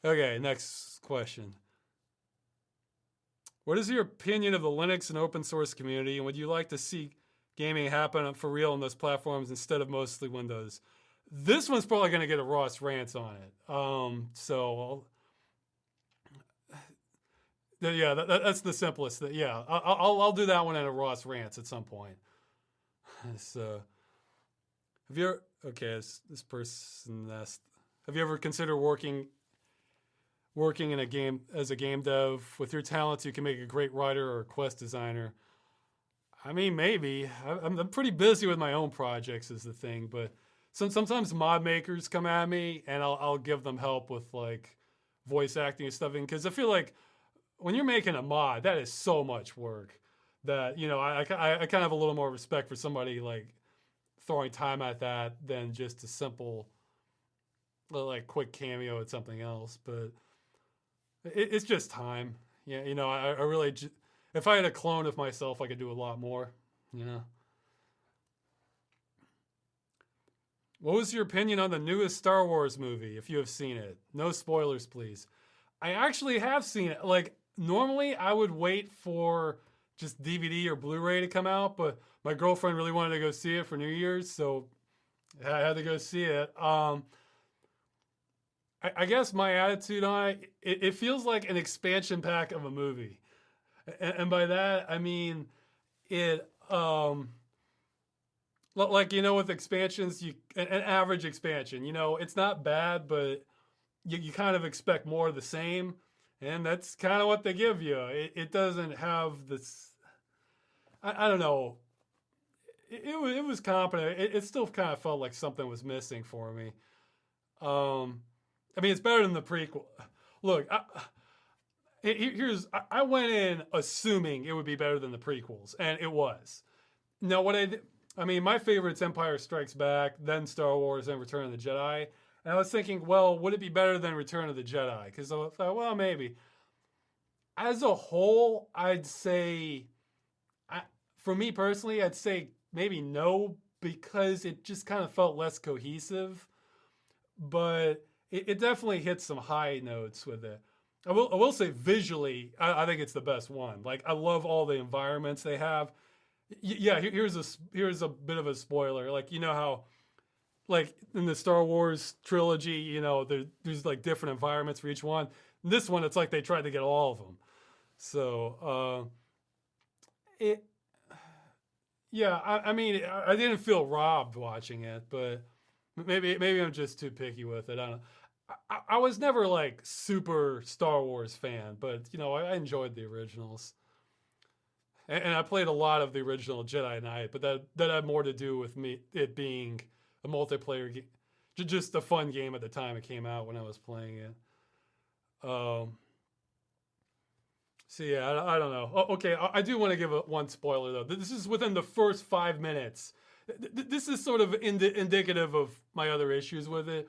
Okay, next question. What is your opinion of the Linux and open source community, and would you like to see gaming happen for real on those platforms instead of mostly Windows? This one's probably going to get a Ross Rants on it. So, yeah, that's the simplest. Yeah, I'll do that one in a Ross Rants at some point. So, have you ever, okay, this person asked, have you ever considered working in a game as a game dev? With your talents, you can make a great writer or quest designer. I mean, maybe. I'm pretty busy with my own projects is the thing, but sometimes mod makers come at me, and I'll give them help with like voice acting and stuff. Because I feel like when you're making a mod, that is so much work that, you know, I kind of have a little more respect for somebody like throwing time at that than just a simple, like, quick cameo at something else. But it's just time. Yeah, you know, I really, if I had a clone of myself, I could do a lot more, you know. What was your opinion on the newest Star Wars movie, if you have seen it? No spoilers, please. I actually have seen it. Like, normally I would wait for just DVD or Blu-ray to come out, but my girlfriend really wanted to go see it for New Year's, so I had to go see it. I guess my attitude on it feels like an expansion pack of a movie. And by that, I mean, it, like, you know, with expansions, an average expansion, you know, it's not bad, but you kind of expect more of the same. And that's kind of what they give you. It doesn't have this, I don't know. It was competent. It still kind of felt like something was missing for me. I mean, it's better than the prequel. Look, I went in assuming it would be better than the prequels, and it was. Now, I mean, my favorite's Empire Strikes Back, then Star Wars, then Return of the Jedi. And I was thinking, well, would it be better than Return of the Jedi? Because I thought, well, maybe. As a whole, I'd say, for me personally, I'd say maybe no, because it just kind of felt less cohesive. But it definitely hits some high notes with it. I will say visually, I think it's the best one. Like, I love all the environments they have. Yeah, here's a bit of a spoiler. Like, you know how, like, in the Star Wars trilogy, you know, there's like different environments for each one. In this one, it's like they tried to get all of them. So, yeah, I mean, I didn't feel robbed watching it, but maybe I'm just too picky with it. I don't know. I was never like super Star Wars fan, but, you know, I enjoyed the originals. And I played a lot of the original Jedi Knight, but that had more to do with it being a multiplayer game, just a fun game at the time it came out when I was playing it. So yeah, I don't know. Oh, okay, I do want to give one spoiler though. This is within the first 5 minutes. This is sort of indicative of my other issues with it.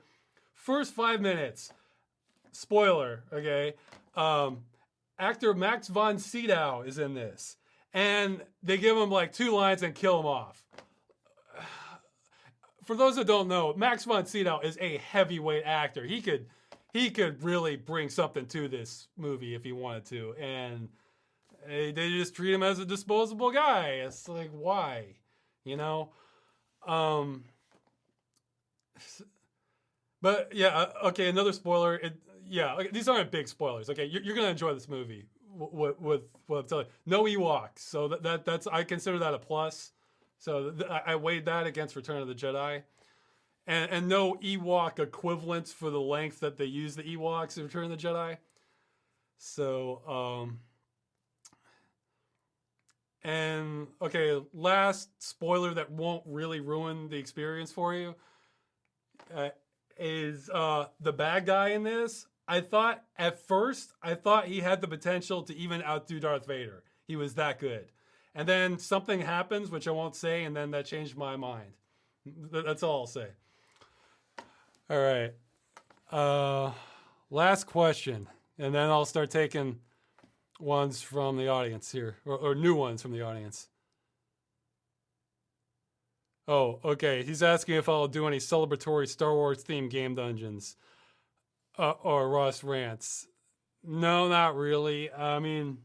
First 5 minutes, spoiler. Okay, actor Max von Sydow is in this. And they give him like 2 lines and kill him off. For those that don't know, Max von Sydow is a heavyweight actor. He could really bring something to this movie if he wanted to. And they just treat him as a disposable guy. It's like, why? You know? But yeah, okay, another spoiler. These aren't big spoilers. Okay, you're going to enjoy this movie. With what I'm telling you, no Ewoks, so that's I consider that a plus. So I weighed that against Return of the Jedi, and no Ewok equivalents for the length that they use the Ewoks in Return of the Jedi. So and okay, last spoiler that won't really ruin the experience for you is the bad guy in this. At first I thought he had the potential to even outdo Darth Vader. He was that good. And then something happens, which I won't say, and then that changed my mind. That's all I'll say. All right. Last question. And then I'll start taking ones from the audience here, or new ones from the audience. Oh, okay. He's asking if I'll do any celebratory Star Wars themed game dungeons. Or Ross rants. No, not really. I mean,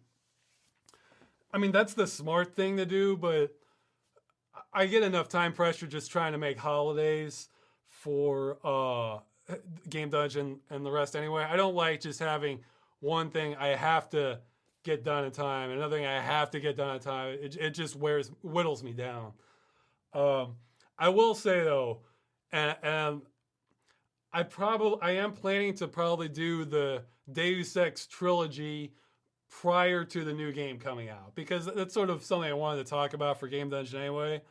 that's the smart thing to do, but I get enough time pressure just trying to make holidays for Game Dungeon and the rest anyway. I don't like just having one thing I have to get done in time, another thing I have to get done in time. It just whittles me down. I will say though, and I am planning to probably do the Deus Ex trilogy prior to the new game coming out, because that's sort of something I wanted to talk about for Game Dungeon anyway.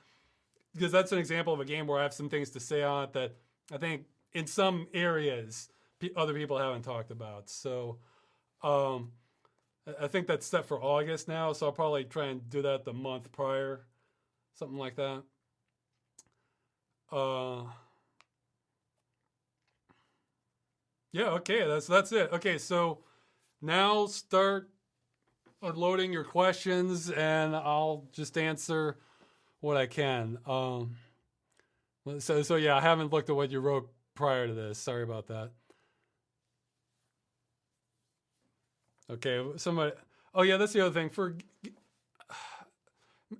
because that's an example of a game where I have some things to say on it that I think in some areas other people haven't talked about. So I think that's set for August now, so I'll probably try and do that the month prior, something like that. Yeah, okay, that's it. Okay, so now start unloading your questions, and I'll just answer what I can. So yeah, I haven't looked at what you wrote prior to this. Sorry about that. Okay, somebody. Oh yeah, that's the other thing. For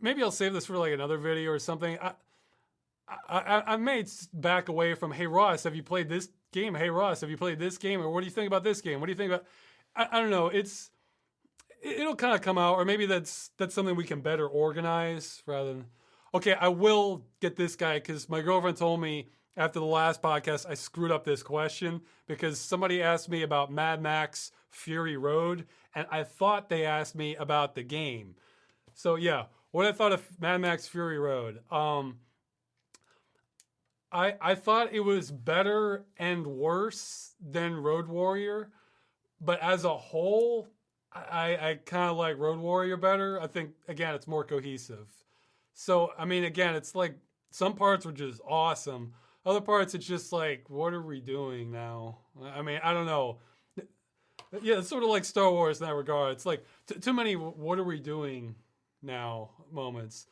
maybe I'll save this for like another video or something. I may back away from, hey Ross, have you played this game? Hey Ross, have you played this game? Or what do you think about this game? What do you think about? I don't know. It'll kind of come out, or maybe that's something we can better organize rather than. Okay, I will get this guy because my girlfriend told me after the last podcast I screwed up this question because somebody asked me about Mad Max Fury Road, and I thought they asked me about the game. So yeah, what I thought of Mad Max Fury Road. I thought it was better and worse than Road Warrior, but as a whole, I kind of like Road Warrior better. I think, again, it's more cohesive. So, I mean, again, it's like some parts were just awesome. Other parts, it's just like, what are we doing now? I mean, I don't know. Yeah, it's sort of like Star Wars in that regard. It's like too many what are we doing now moments.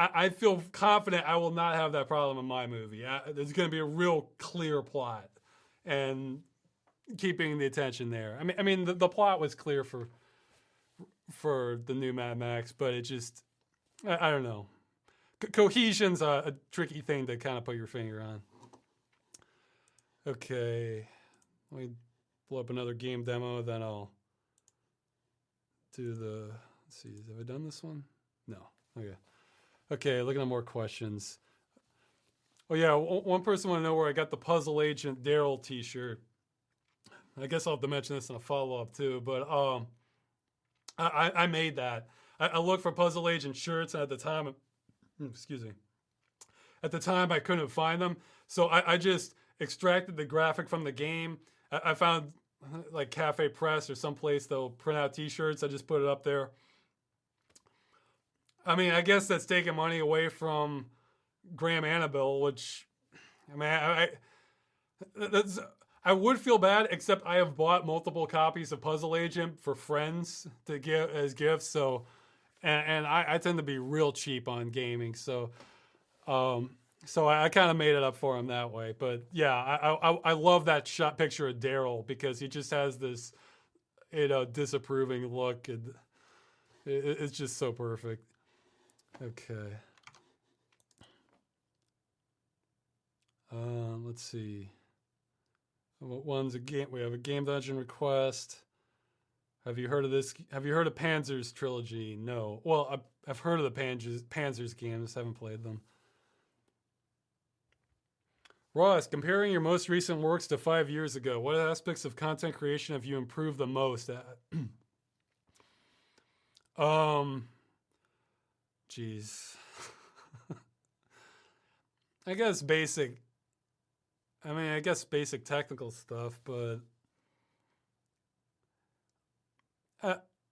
I feel confident I will not have that problem in my movie. There's going to be a real clear plot and keeping the attention there. I mean, the plot was clear for the new Mad Max, but it just, I don't know. Cohesion's a tricky thing to kind of put your finger on. Okay, let me pull up another game demo, then I'll do the, let's see, have I done this one? No, okay. Okay, looking at more questions. Oh yeah, one person want to know where I got the Puzzle Agent Daryl t-shirt. I guess I'll have to mention this in a follow-up too, but I made that. I looked for Puzzle Agent shirts, and at the time, excuse me, at the time I couldn't find them, so I just extracted the graphic from the game. I found like Cafe Press or someplace that'll print out t-shirts. I just put it up there. I mean, I guess that's taking money away from Graham Annabelle, which, I mean, I would feel bad, except I have bought multiple copies of Puzzle Agent for friends to give as gifts. So, and I tend to be real cheap on gaming. So I kind of made it up for him that way. But yeah, I love that shot picture of Daryl because he just has this, disapproving look. And it's just so perfect. Okay. Let's see. One's a game. We have a Game Dungeon request. Have you heard of this? Have you heard of Panzer's trilogy? No. Well, I've heard of the Panzer's games. Haven't played them. Ross, comparing your most recent works to 5 years ago, what aspects of content creation have you improved the most at? Jeez. I guess basic technical stuff, but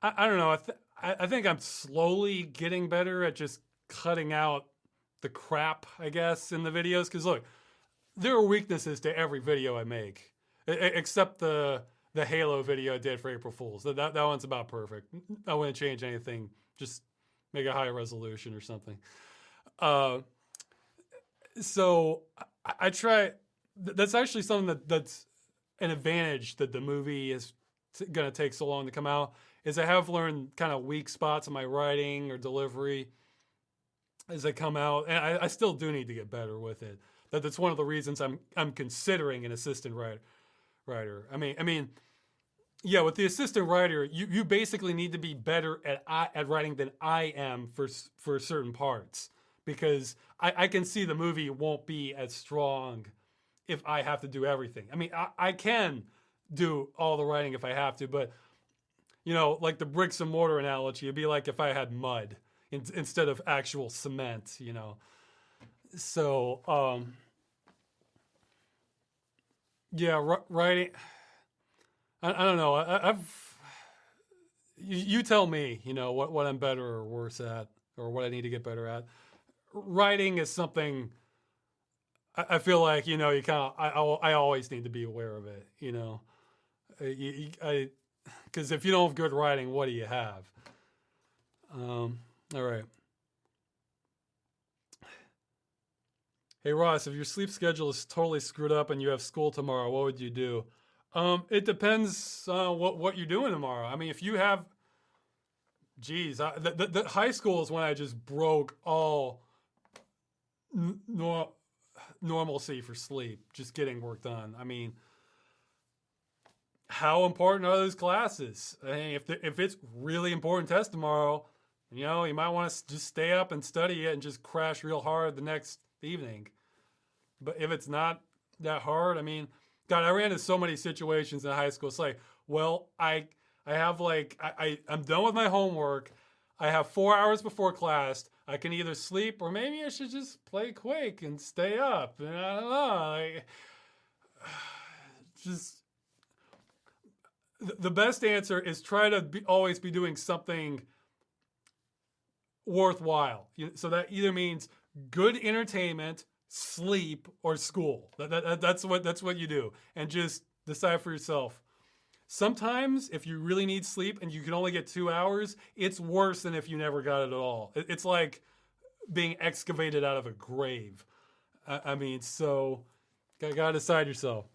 I don't know. I think I'm slowly getting better at just cutting out the crap, I guess, in the videos. Because look, there are weaknesses to every video I make, except the Halo video I did for April Fools. That one's about perfect. I wouldn't change anything. Just make a higher resolution or something. So I try. That's actually something that's an advantage that the movie is going to take so long to come out, is I have learned kind of weak spots in my writing or delivery as they come out, and I still do need to get better with it. That's one of the reasons I'm considering an assistant writer. I mean, yeah, with the assistant writer, you basically need to be better at writing than I am for certain parts, because I can see the movie won't be as strong if I have to do everything. I mean, I can do all the writing if I have to, but, like the bricks and mortar analogy, it'd be like if I had mud. instead of actual cement, you know. So, yeah, writing. I don't know. I've you tell me, you know, what I'm better or worse at, or what I need to get better at. Writing is something I feel like, you know, you kind of I always need to be aware of it, you know. Because if you don't have good writing, what do you have? All right. Hey Ross, if your sleep schedule is totally screwed up and you have school tomorrow, what would you do? It depends what you're doing tomorrow. I mean, if you have, geez, the high school is when I just broke all nor, normalcy for sleep, just getting work done. I mean, how important are those classes? I mean, if it's really important test tomorrow, you know, you might want to just stay up and study it and just crash real hard the next evening. But if it's not that hard, I mean, God, I ran into so many situations in high school. It's like, well, I have like I'm done with my homework. I have 4 hours before class. I can either sleep or maybe I should just play Quake and stay up. And I don't know. Like, just the best answer is try to always be doing something worthwhile. So that either means good entertainment, sleep, or school. That's what you do, and just decide for yourself. Sometimes, if you really need sleep and you can only get 2 hours, it's worse than if you never got it at all. It's like being excavated out of a grave. I mean, so gotta decide yourself.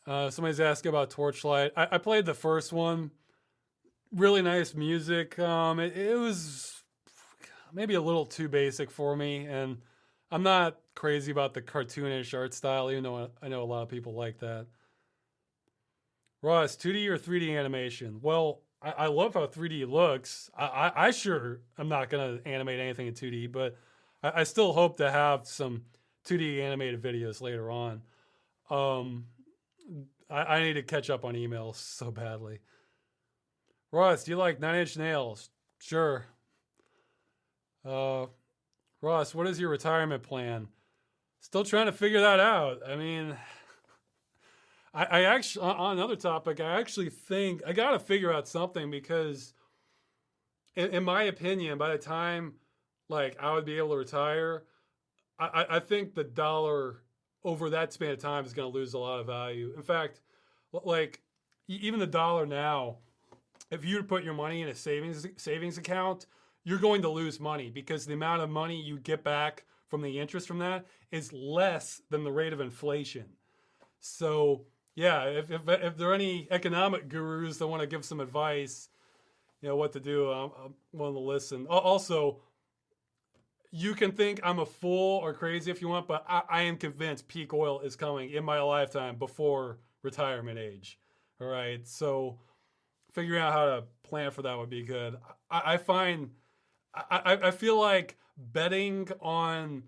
Somebody's asking about Torchlight. I played the first one. Really nice music. It was maybe a little too basic for me, and I'm not crazy about the cartoonish art style, even though I know a lot of people like that. Ross, 2D or 3D animation? Well, I love how 3D looks. I sure I'm not going to animate anything in 2D, but I still hope to have some 2D animated videos later on. I need to catch up on emails so badly. Ross, do you like Nine Inch Nails? Sure. Ross, what is your retirement plan? Still trying to figure that out. I mean, I actually, on another topic, I actually think I got to figure out something because, in my opinion, by the time like I would be able to retire, I think the dollar over that span of time is going to lose a lot of value. In fact, like even the dollar now, if you put your money in a savings account, you're going to lose money because the amount of money you get back from the interest from that is less than the rate of inflation. So yeah, if there are any economic gurus that want to give some advice, you know what to do, I'm willing to listen. Also, you can think I'm a fool or crazy if you want, but I am convinced peak oil is coming in my lifetime before retirement age. All right, so figuring out how to plan for that would be good. I feel like betting on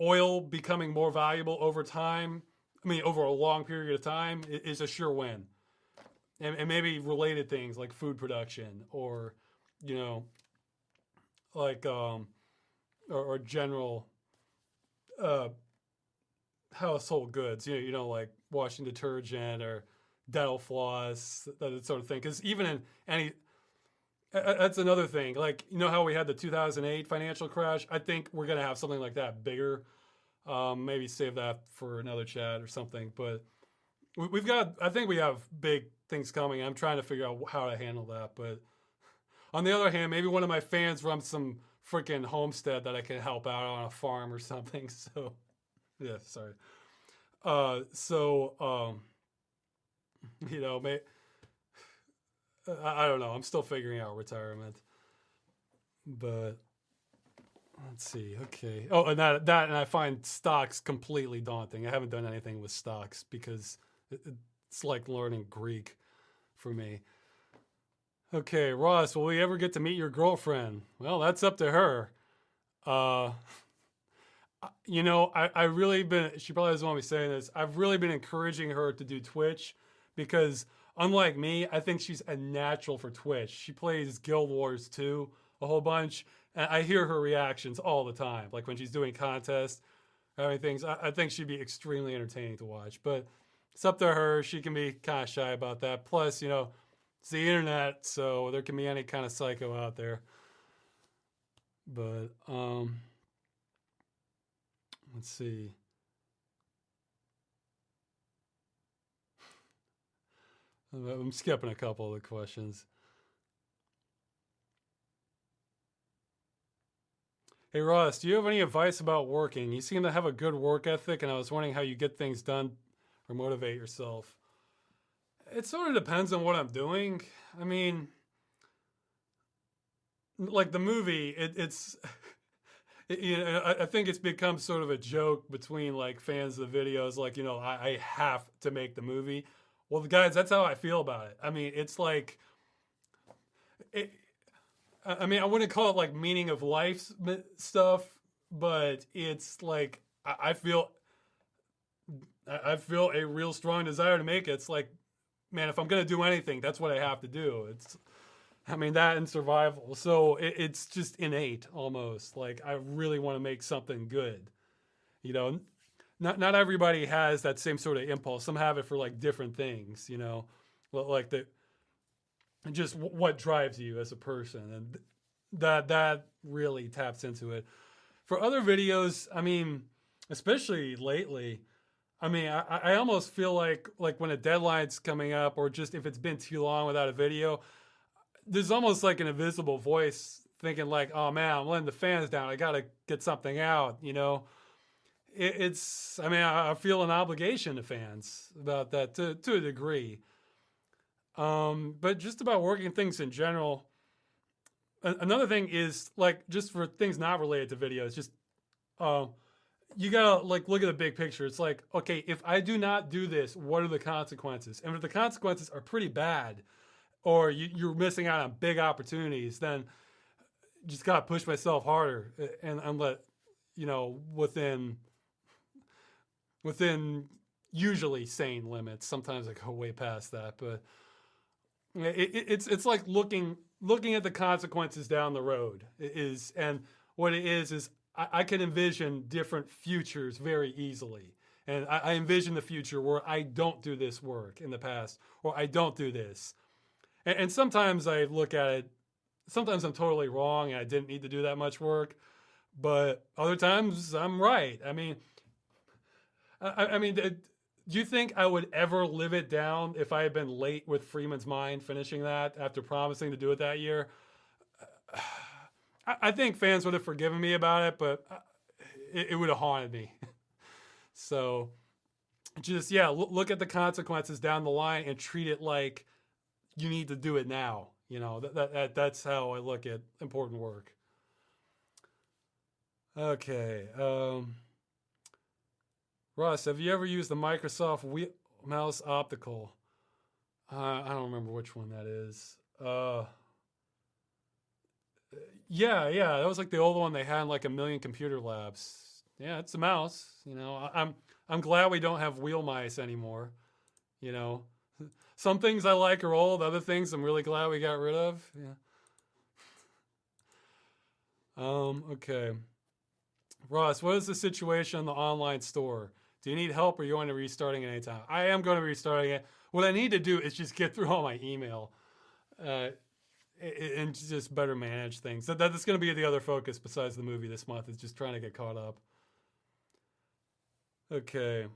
oil becoming more valuable over time, I mean, over a long period of time, is a sure win. And maybe related things like food production or, you know, like, or general household goods, you know, like washing detergent or dental floss, that sort of thing. Because even in any, that's another thing. Like, you know how we had the 2008 financial crash? I think we're going to have something like that bigger. Maybe save that for another chat or something. But we've got, I think we have big things coming. I'm trying to figure out how to handle that. But on the other hand, maybe one of my fans runs some freaking homestead that I can help out on a farm or something. So, yeah, sorry. You know, I don't know. I'm still figuring out retirement. But let's see. Okay. Oh, and and I find stocks completely daunting. I haven't done anything with stocks because it's like learning Greek for me. Okay, Ross, will we ever get to meet your girlfriend? Well, that's up to her. You know, I really been, she probably doesn't want me saying this, I've really been encouraging her to do Twitch because unlike me, I think she's a natural for Twitch. She plays Guild Wars 2 a whole bunch, and I hear her reactions all the time. Like when she's doing contests, having things. I think she'd be extremely entertaining to watch. But it's up to her. She can be kind of shy about that. Plus, it's the internet, so there can be any kind of psycho out there. But let's see. I'm skipping a couple of the questions. Hey Ross, do you have any advice about working? You seem to have a good work ethic, and I was wondering how you get things done or motivate yourself. It sort of depends on what I'm doing. I mean, like the movie, it's I think it's become sort of a joke between like fans of the videos, like I have to make the movie. Well, guys, that's how I feel about it. I mean, it's like, I mean, I wouldn't call it like meaning of life stuff, but it's like I feel a real strong desire to make it. It's like, man, if I'm gonna do anything, that's what I have to do. I mean, that and survival. So it's just innate almost. Like I really want to make something good. Not everybody has that same sort of impulse. Some have it for like different things. Like just what drives you as a person, and that really taps into it. For other videos, I mean, especially lately, I mean, I almost feel like when a deadline's coming up, or just if it's been too long without a video, there's almost like an invisible voice thinking like, oh man, I'm letting the fans down. I got to get something out, I mean, I feel an obligation to fans about that to a degree. But just about working things in general. Another thing is like just for things not related to videos, just you gotta like look at the big picture. It's like, okay, if I do not do this, what are the consequences? And if the consequences are pretty bad, or you're missing out on big opportunities, then just gotta push myself harder and let within usually sane limits. Sometimes I go way past that, but it's like looking at the consequences down the road and what it is I can envision different futures very easily. And I envision the future where I don't do this work in the past, or I don't do this. And sometimes I look at it, sometimes I'm totally wrong and I didn't need to do that much work, but other times I'm right. I mean, do you think I would ever live it down if I had been late with Freeman's Mind finishing that after promising to do it that year? I think fans would have forgiven me about it, but it would have haunted me. So just, look at the consequences down the line and treat it like you need to do it now. That's how I look at important work. Okay. Russ, have you ever used the Microsoft Mouse Optical? I don't remember which one that is. Yeah, that was like the old one they had in like a million computer labs. Yeah, it's a mouse. I'm glad we don't have wheel mice anymore. Some things I like are old. Other things I'm really glad we got rid of. Yeah. Okay. Ross, what is the situation in the online store? Do you need help, or you want to restarting it anytime? I am going to be restarting it. What I need to do is just get through all my email and just better manage things. That's going to be the other focus besides the movie this month, is just trying to get caught up. Okay.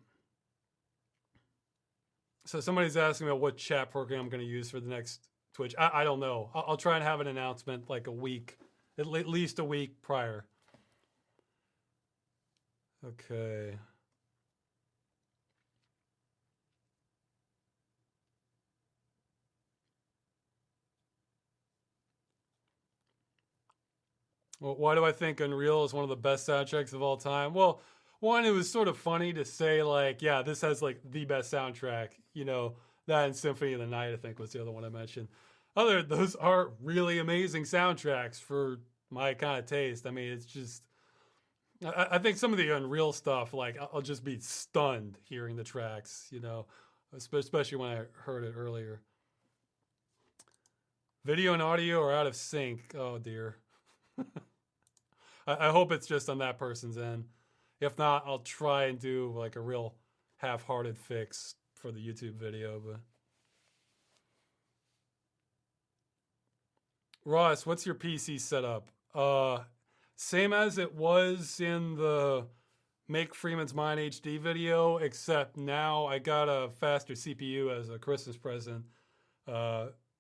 So somebody's asking about what chat program I'm going to use for the next Twitch. I don't know. I'll try and have an announcement like a week, at least a week prior. Okay. Well, why do I think Unreal is one of the best soundtracks of all time? Well, one, it was sort of funny to say like, yeah, this has like the best soundtrack. That and Symphony of the Night, I think, was the other one I mentioned. Those are really amazing soundtracks for my kind of taste. I mean, it's just, I think some of the Unreal stuff, like I'll just be stunned hearing the tracks, especially when I heard it earlier. Video and audio are out of sync. Oh dear. I hope it's just on that person's end. If not, I'll try and do like a real half-hearted fix for the YouTube video. But Ross, what's your PC setup? Same as it was in the Make Freeman's Mind HD video, except now I got a faster CPU as a Christmas present.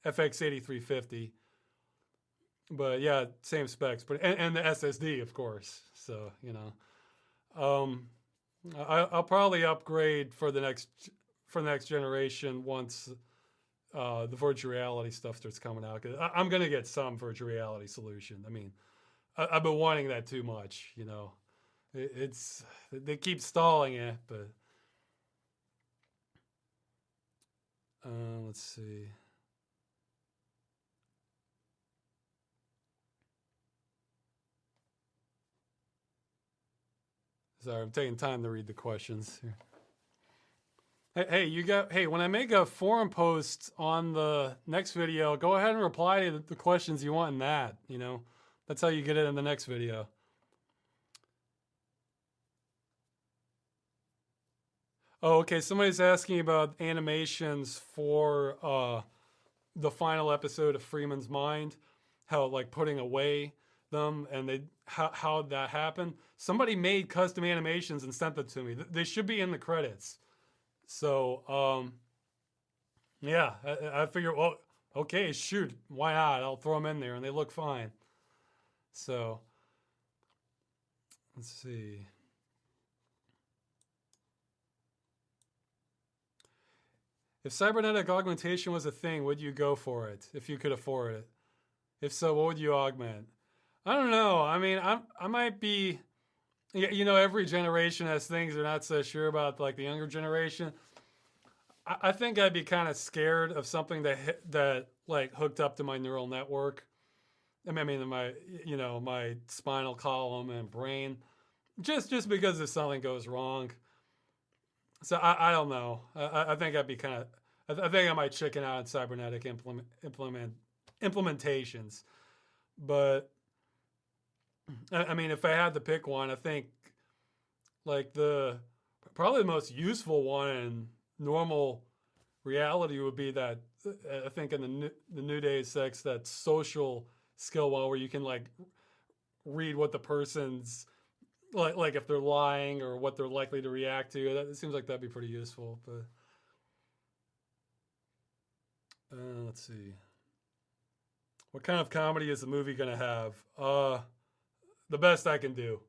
FX 8350. But yeah, same specs, but and the SSD, of course. So, you know. I'll probably upgrade for the next generation once the virtual reality stuff starts coming out. 'Cause I'm gonna get some virtual reality solution. I mean, I've been wanting that too much. You know, they keep stalling it, but let's see. Sorry, I'm taking time to read the questions here. Hey, when I make a forum post on the next video, go ahead and reply to the questions you want in that, you know. That's how you get it in the next video. Oh, okay, somebody's asking about animations for the final episode of Freeman's Mind, how like putting away them and how that happened. Somebody made custom animations and sent them to me. They should be in the credits. So, yeah, I figure, well, okay, shoot, why not? I'll throw them in there, and they look fine. So, let's see. If cybernetic augmentation was a thing, would you go for it if you could afford it? If so, what would you augment? I don't know. I mean, I might be, you know, every generation has things they're not so sure about, like the younger generation. I think I'd be kind of scared of something that like hooked up to my neural network. I mean, my spinal column and brain, just because if something goes wrong. So I don't know. I think I'd be kind of. I think I might chicken out on cybernetic implementations. But I mean, if I had to pick one, I think like probably the most useful one in normal reality would be that I think in the new day sex, that social skill one where you can like read what the person's like if they're lying or what they're likely to react to. That it seems like that'd be pretty useful. But let's see. What kind of comedy is the movie gonna have? The best I can do.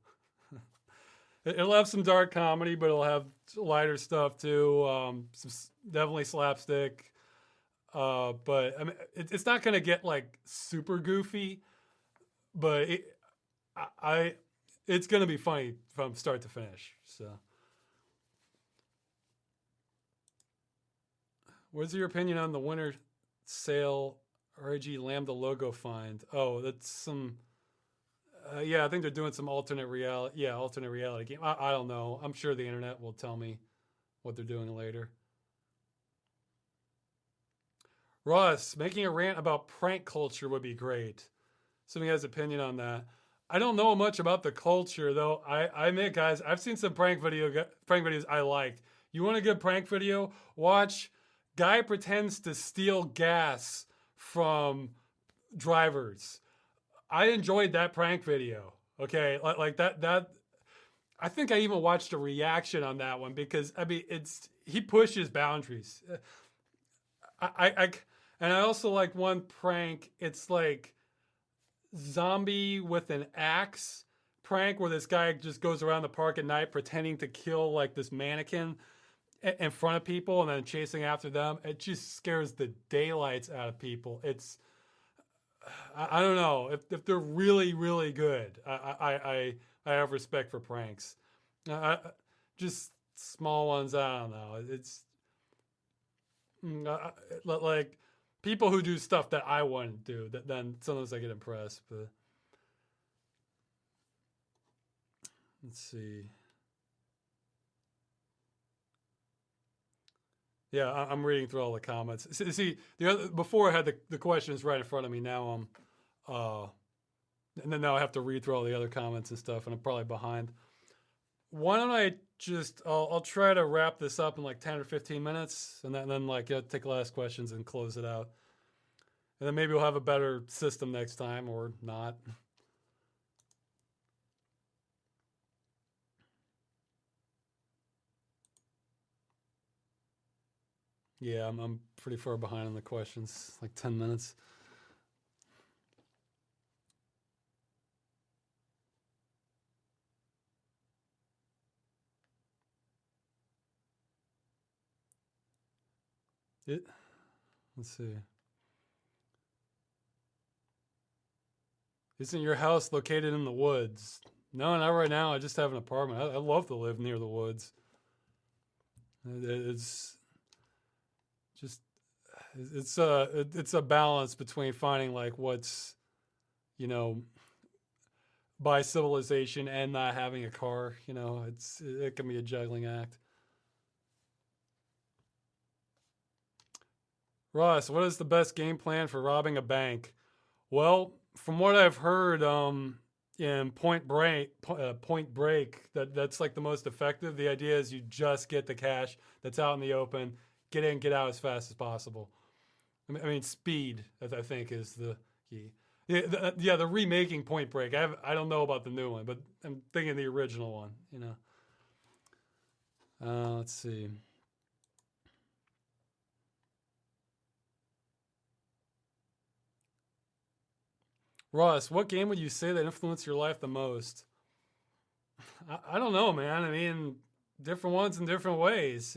It'll have some dark comedy, but it'll have lighter stuff too. Definitely slapstick. But I mean, it's not gonna get like super goofy, but it's gonna be funny from start to finish. So, what's your opinion on the winter sale RG Lambda logo find? Oh, that's some. Yeah, I think they're doing some alternate reality. Yeah, alternate reality game. I don't know. I'm sure the internet will tell me what they're doing later. Ross, making a rant about prank culture would be great. Somebody has opinion on that. I don't know much about the culture though. I admit, guys, I've seen some prank videos I liked. You want a good prank video? Watch guy pretends to steal gas from drivers. I enjoyed that prank video. Okay, like that. I think I even watched a reaction on that one because I mean he pushes boundaries. And I also like one prank. It's like zombie with an axe prank where this guy just goes around the park at night pretending to kill like this mannequin in front of people and then chasing after them. It just scares the daylights out of people. I don't know if they're really really good. I have respect for pranks. Just small ones. I don't know. It's like people who do stuff that I wouldn't do. That then sometimes I get impressed. But let's see. Yeah, I'm reading through all the comments. See, the other, before I had the questions right in front of me. Now and then now I have to read through all the other comments and stuff, and I'm probably behind. Why don't I just, I'll try to wrap this up in like 10 or 15 minutes, and then like take the last questions and close it out. And then maybe we'll have a better system next time, or not. Yeah, I'm pretty far behind on the questions, like 10 minutes. Let's see. Isn't your house located in the woods? No, not right now. I just have an apartment. I love to live near the woods. It's just it's a balance between finding like what's, you know, by civilization and not having a car. You know, it can be a juggling act. Ross, what is the best game plan for robbing a bank? Well, from what I've heard, in Point Break, that's like the most effective. The idea is you just get the cash that's out in the open, get in, get out as fast as possible. I mean speed, I think, is the key. Yeah, the remaking Point Break. I don't know about the new one, but I'm thinking the original one. You know. Let's see. Ross, what game would you say that influenced your life the most? I don't know, man. I mean, different ones in different ways.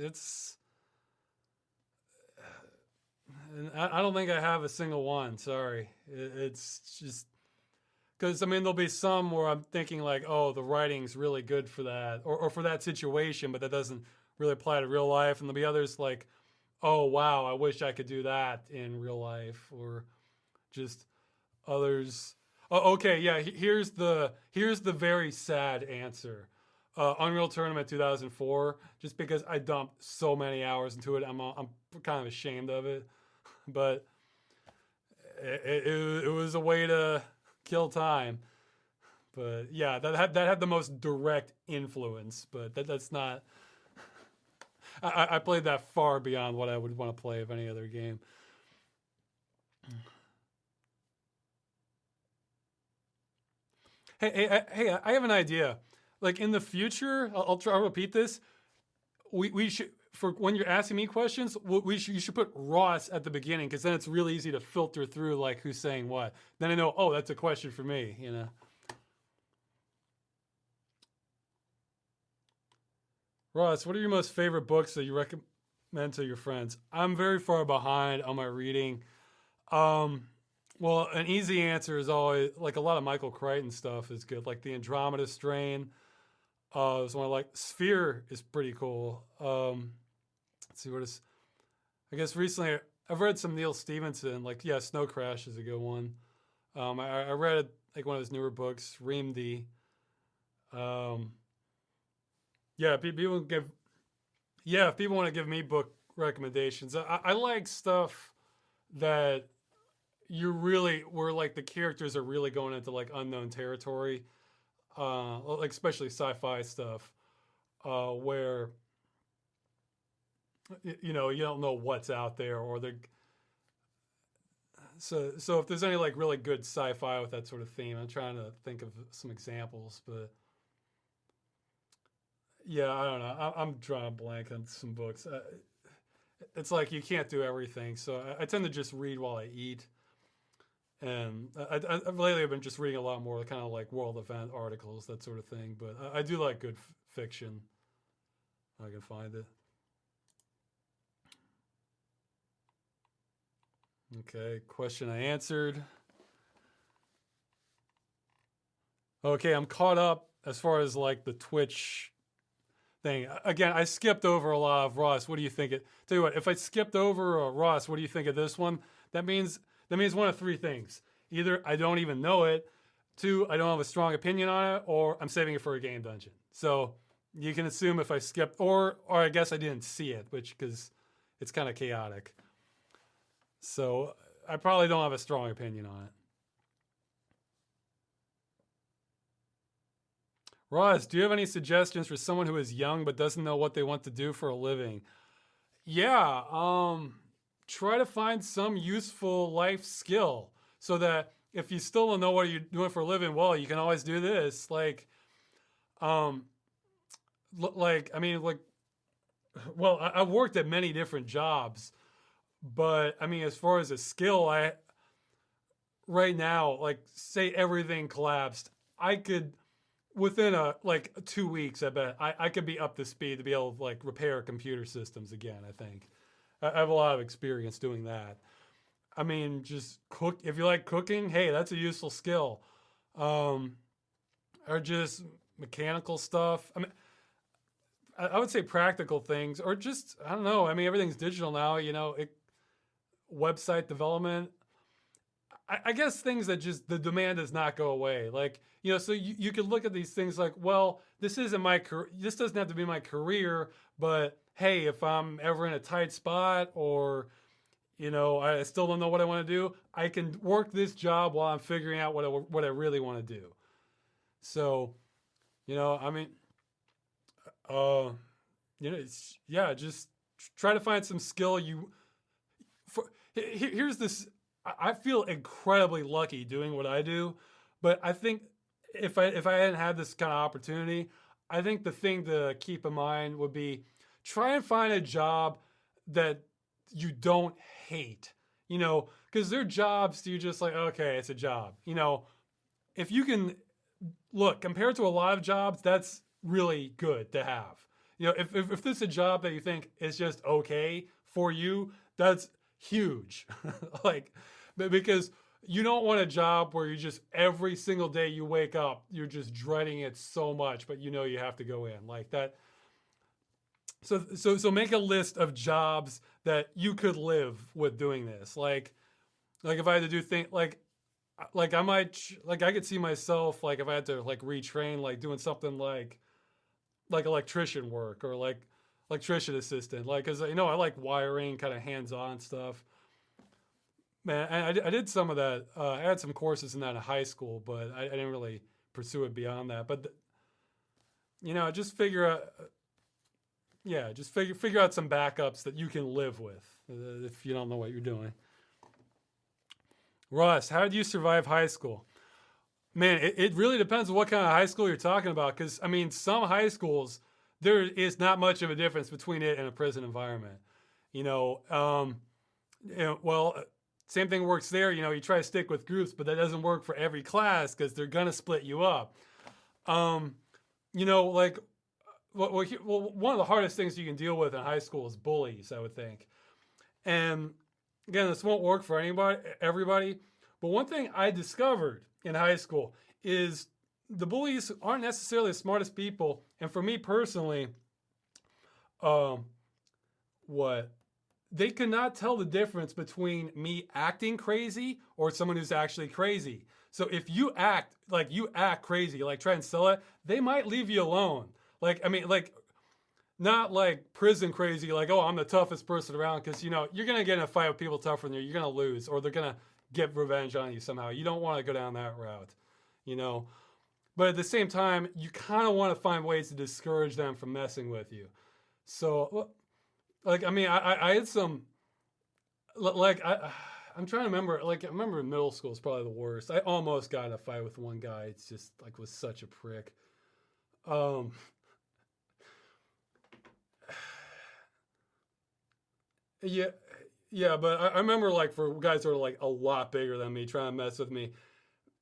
I don't think I have a single one. Sorry. It's just because, I mean, there'll be some where I'm thinking like, oh, the writing's really good for that, or for that situation, but that doesn't really apply to real life. And there'll be others like, oh, wow, I wish I could do that in real life, or just others. Oh, okay, yeah. Here's the very sad answer. Unreal Tournament 2004. Just because I dumped so many hours into it, I'm kind of ashamed of it. But it was a way to kill time. But yeah, that had the most direct influence. But that's not. I played that far beyond what I would want to play of any other game. Hey! I have an idea. Like in the future, I'll repeat this. We should, for when you're asking me questions, you should put Ross at the beginning, because then it's really easy to filter through like who's saying what. Then I know, oh, that's a question for me. You know. Ross, what are your most favorite books that you recommend to your friends? I'm very far behind on my reading. Um, well, an easy answer is always like a lot of Michael Crichton stuff is good, like the Andromeda Strain. There's one like Sphere is pretty cool. Let's see what is. I guess recently I've read some Neil Stevenson. Like yeah, Snow Crash is a good one. I read like one of his newer books, Reamd. Um, yeah, people give. Yeah, if people want to give me book recommendations, I like stuff that you really where like the characters are really going into like unknown territory, like especially sci-fi stuff, where you know you don't know what's out there, or the so if there's any like really good sci-fi with that sort of theme, I'm trying to think of some examples, but yeah, I don't know. I'm drawing a blank on some books. It's like you can't do everything, so I tend to just read while I eat. And lately I've been just reading a lot more kind of like world event articles, that sort of thing. But I do like good fiction. I can find it. Okay, question I answered. Okay, I'm caught up as far as like the Twitch thing. Again, I skipped over a lot of Ross. What do you think? Tell you what, if I skipped over Ross, what do you think of this one? That means one of three things. Either I don't even know it, two, I don't have a strong opinion on it, or I'm saving it for a game dungeon. So you can assume if I skipped, or I guess I didn't see it, which because it's kind of chaotic. So I probably don't have a strong opinion on it. Ross, do you have any suggestions for someone who is young but doesn't know what they want to do for a living? Yeah, try to find some useful life skill so that if you still don't know what you're doing for a living, well, you can always do this. Um, I mean, well, I've worked at many different jobs, but I mean, as far as a skill, right now, like, say everything collapsed, I could, within 2 weeks, I bet I could be up to speed to be able to like repair computer systems again. I think I have a lot of experience doing that. I mean, just cook. If you like cooking, hey, that's a useful skill. Um, or just mechanical stuff. I mean, I would say practical things, or just I don't know. I mean, everything's digital now. Website development. I guess things that just the demand does not go away. So you could look at these things like, well, this isn't my career. This doesn't have to be my career, but hey, if I'm ever in a tight spot or I still don't know what I want to do, I can work this job while I'm figuring out what I really want to do. So, I mean, just try to find some skill here's this. I feel incredibly lucky doing what I do, but I think if I hadn't had this kind of opportunity, I think the thing to keep in mind would be try and find a job that you don't hate. Because there are jobs you're just like, okay, it's a job. If you can look compared to a lot of jobs, that's really good to have. If this is a job that you think is just okay for you, that's huge. Because you don't want a job where you just every single day you wake up, you're just dreading it so much, but you have to go in like that. So make a list of jobs that you could live with doing this. Like if I had to do things like I might I could see myself if I had to retrain doing something like electrician work or electrician assistant because I like wiring kind of hands-on stuff. Man, I did some of that. I had some courses in that in high school, but I didn't really pursue it beyond that. But just figure out, just figure out some backups that you can live with if you don't know what you're doing. Russ, how did you survive high school? Man, it really depends on what kind of high school you're talking about. Because I mean, some high schools there is not much of a difference between it and a prison environment. Same thing works there. You try to stick with groups, but that doesn't work for every class because they're gonna split you up. One of the hardest things you can deal with in high school is bullies, I would think. And again, this won't work for everybody. But one thing I discovered in high school is the bullies aren't necessarily the smartest people. And for me personally, they could not tell the difference between me acting crazy or someone who's actually crazy. So if you act crazy, try and sell it, they might leave you alone. Not like prison crazy, oh, I'm the toughest person around, because you're gonna get in a fight with people tougher than you. You're gonna lose, or they're gonna get revenge on you somehow. You don't want to go down that route, But at the same time, you kind of want to find ways to discourage them from messing with you. So, I had some, I'm trying to remember, I remember in middle school is probably the worst. I almost got in a fight with one guy. It's just, was such a prick. But I remember, for guys who are, a lot bigger than me trying to mess with me.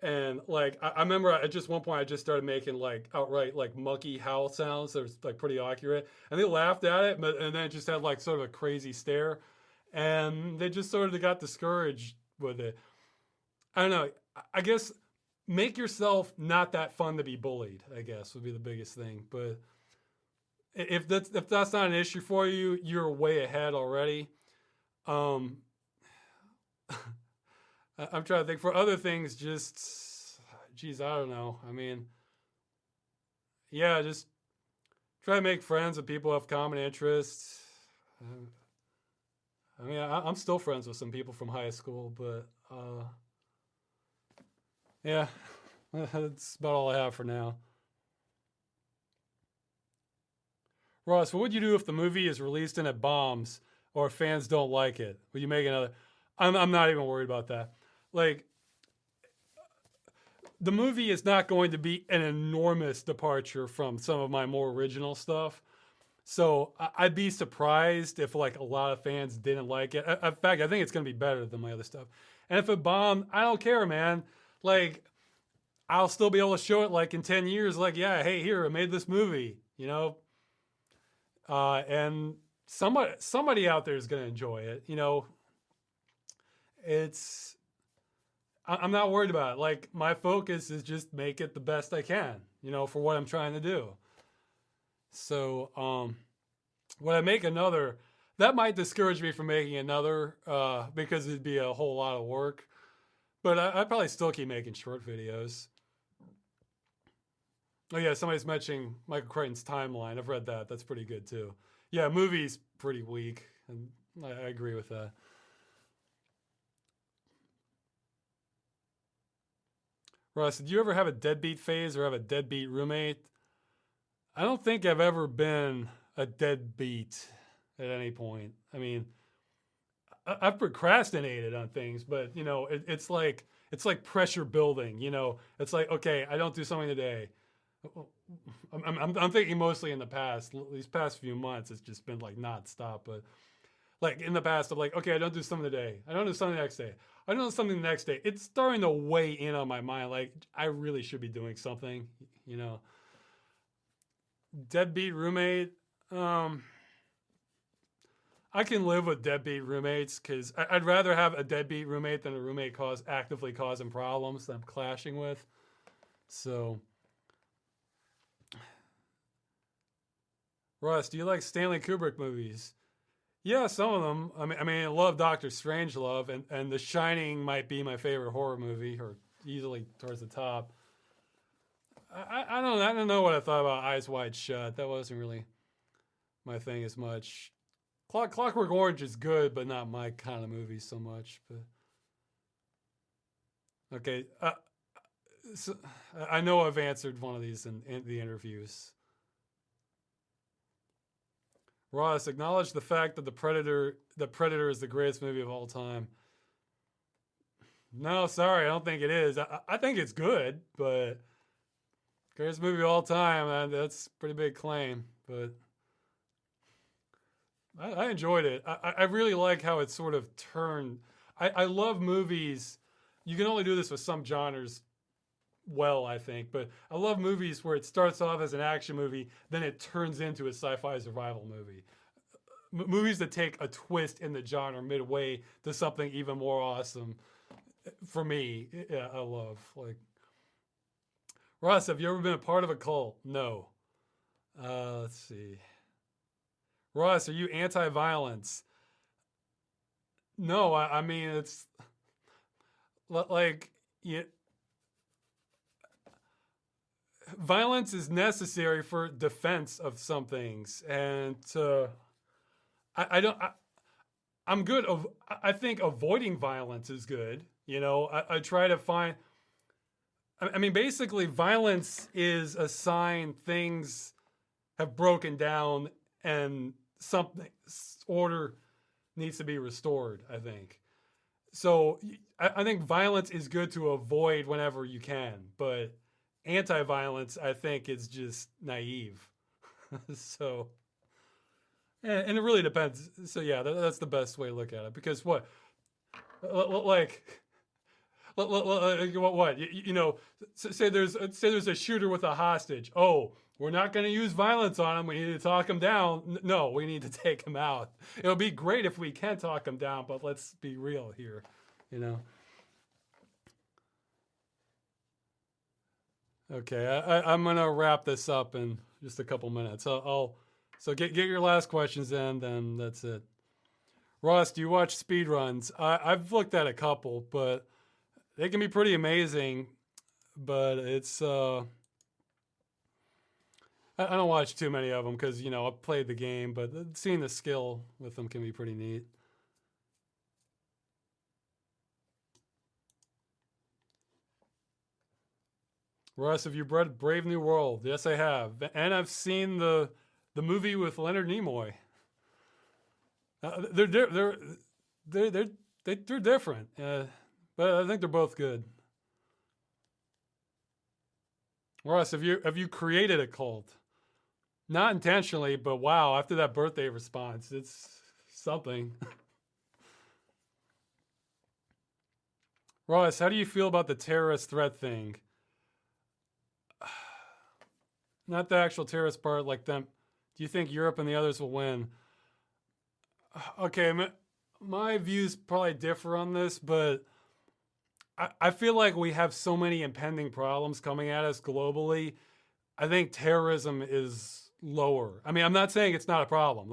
And, I remember at just one point I just started making, outright, monkey howl sounds that was, pretty accurate. And they laughed at it, and then it just had, sort of a crazy stare. And they just sort of got discouraged with it. I don't know. I guess make yourself not that fun to be bullied, I guess, would be the biggest thing. But if that's not an issue for you, you're way ahead already. I'm trying to think for other things. I don't know. I mean, just try to make friends with people who have common interests. I mean, I'm still friends with some people from high school, but yeah, that's about all I have for now. Ross, what would you do if the movie is released and it bombs or fans don't like it? Would you make another? I'm not even worried about that. Like, the movie is not going to be an enormous departure from some of my more original stuff. So I'd be surprised if like a lot of fans didn't like it. In fact, I think it's going to be better than my other stuff. And if it bombed, I don't care, man. Like, I'll still be able to show it like in 10 years. Like, yeah, hey, here, I made this movie, you know? And somebody out there is going to enjoy it. You know, I'm not worried about it. Like, my focus is just make it the best I can, you know, for what I'm trying to do. So, when I make another, that might discourage me from making another, because it'd be a whole lot of work. But I'd probably still keep making short videos. Oh yeah, somebody's mentioning Michael Crichton's Timeline. I've read that. That's pretty good too. Yeah, movie's pretty weak, and I agree with that. Russ, did you ever have a deadbeat phase or have a deadbeat roommate? I don't think I've ever been a deadbeat at any point. I mean, I've procrastinated on things, but you know, it's like pressure building. You know, it's like, okay, I don't do something today. I'm thinking mostly in the past. These past few months, it's just been like nonstop. But like in the past, I'm like, okay, I don't do something today. I don't do something the next day. I don't do something the next day. It's starting to weigh in on my mind. Like, I really should be doing something. You know, deadbeat roommate. I can live with deadbeat roommates because I'd rather have a deadbeat roommate than a roommate actively causing problems that I'm clashing with. So, Russ, do you like Stanley Kubrick movies? Yeah, some of them. I love Doctor Strangelove, and The Shining might be my favorite horror movie, or easily towards the top. I don't know what I thought about Eyes Wide Shut. That wasn't really my thing as much. Clockwork Orange is good, but not my kind of movie so much. But okay, so I know I've answered one of these in the interviews. Ross, acknowledge the fact that the Predator is the greatest movie of all time. No, sorry, I don't think it is. I think it's good, but greatest movie of all time, that's a pretty big claim. But I enjoyed it. I really like how it sort of turned. I love movies. You can only do this with some genres well, I think, but I love movies where it starts off as an action movie, then it turns into a sci-fi survival movie. Movies that take a twist in the genre midway to something even more awesome. For me, yeah, I love. Like, Ross, have you ever been a part of a cult? No. Let's see. Ross, are you anti-violence? No, I mean, it's like, yeah, violence is necessary for defense of some things, and I don't. I'm good. I think avoiding violence is good. You know, I try to find. I mean, basically, violence is a sign things have broken down and something order needs to be restored. I think. So I think violence is good to avoid whenever you can, but anti-violence, I think, is just naive. So, and it really depends. So yeah, that's the best way to look at it. Because what, like, what you know, say there's a shooter with a hostage. Oh, we're not going to use violence on him. We need to talk him down. No, we need to take him out. It'll be great if we can talk him down, but let's be real here, you know. Okay, I'm gonna wrap this up in just a couple minutes. So get your last questions in, then that's it. Ross, do you watch speedruns? I've looked at a couple, but they can be pretty amazing. But it's I don't watch too many of them because you know I've played the game, but seeing the skill with them can be pretty neat. Russ, have you read Brave New World? Yes, I have, and I've seen the movie with Leonard Nimoy. They're they're they're different, but I think they're both good. Russ, have you created a cult? Not intentionally, but wow, after that birthday response, it's something. Russ, how do you feel about the terrorist threat thing? Not the actual terrorist part, like them. Do you think Europe and the others will win? Okay, my views probably differ on this, but I feel like we have so many impending problems coming at us globally. I think terrorism is lower. I mean, I'm not saying it's not a problem.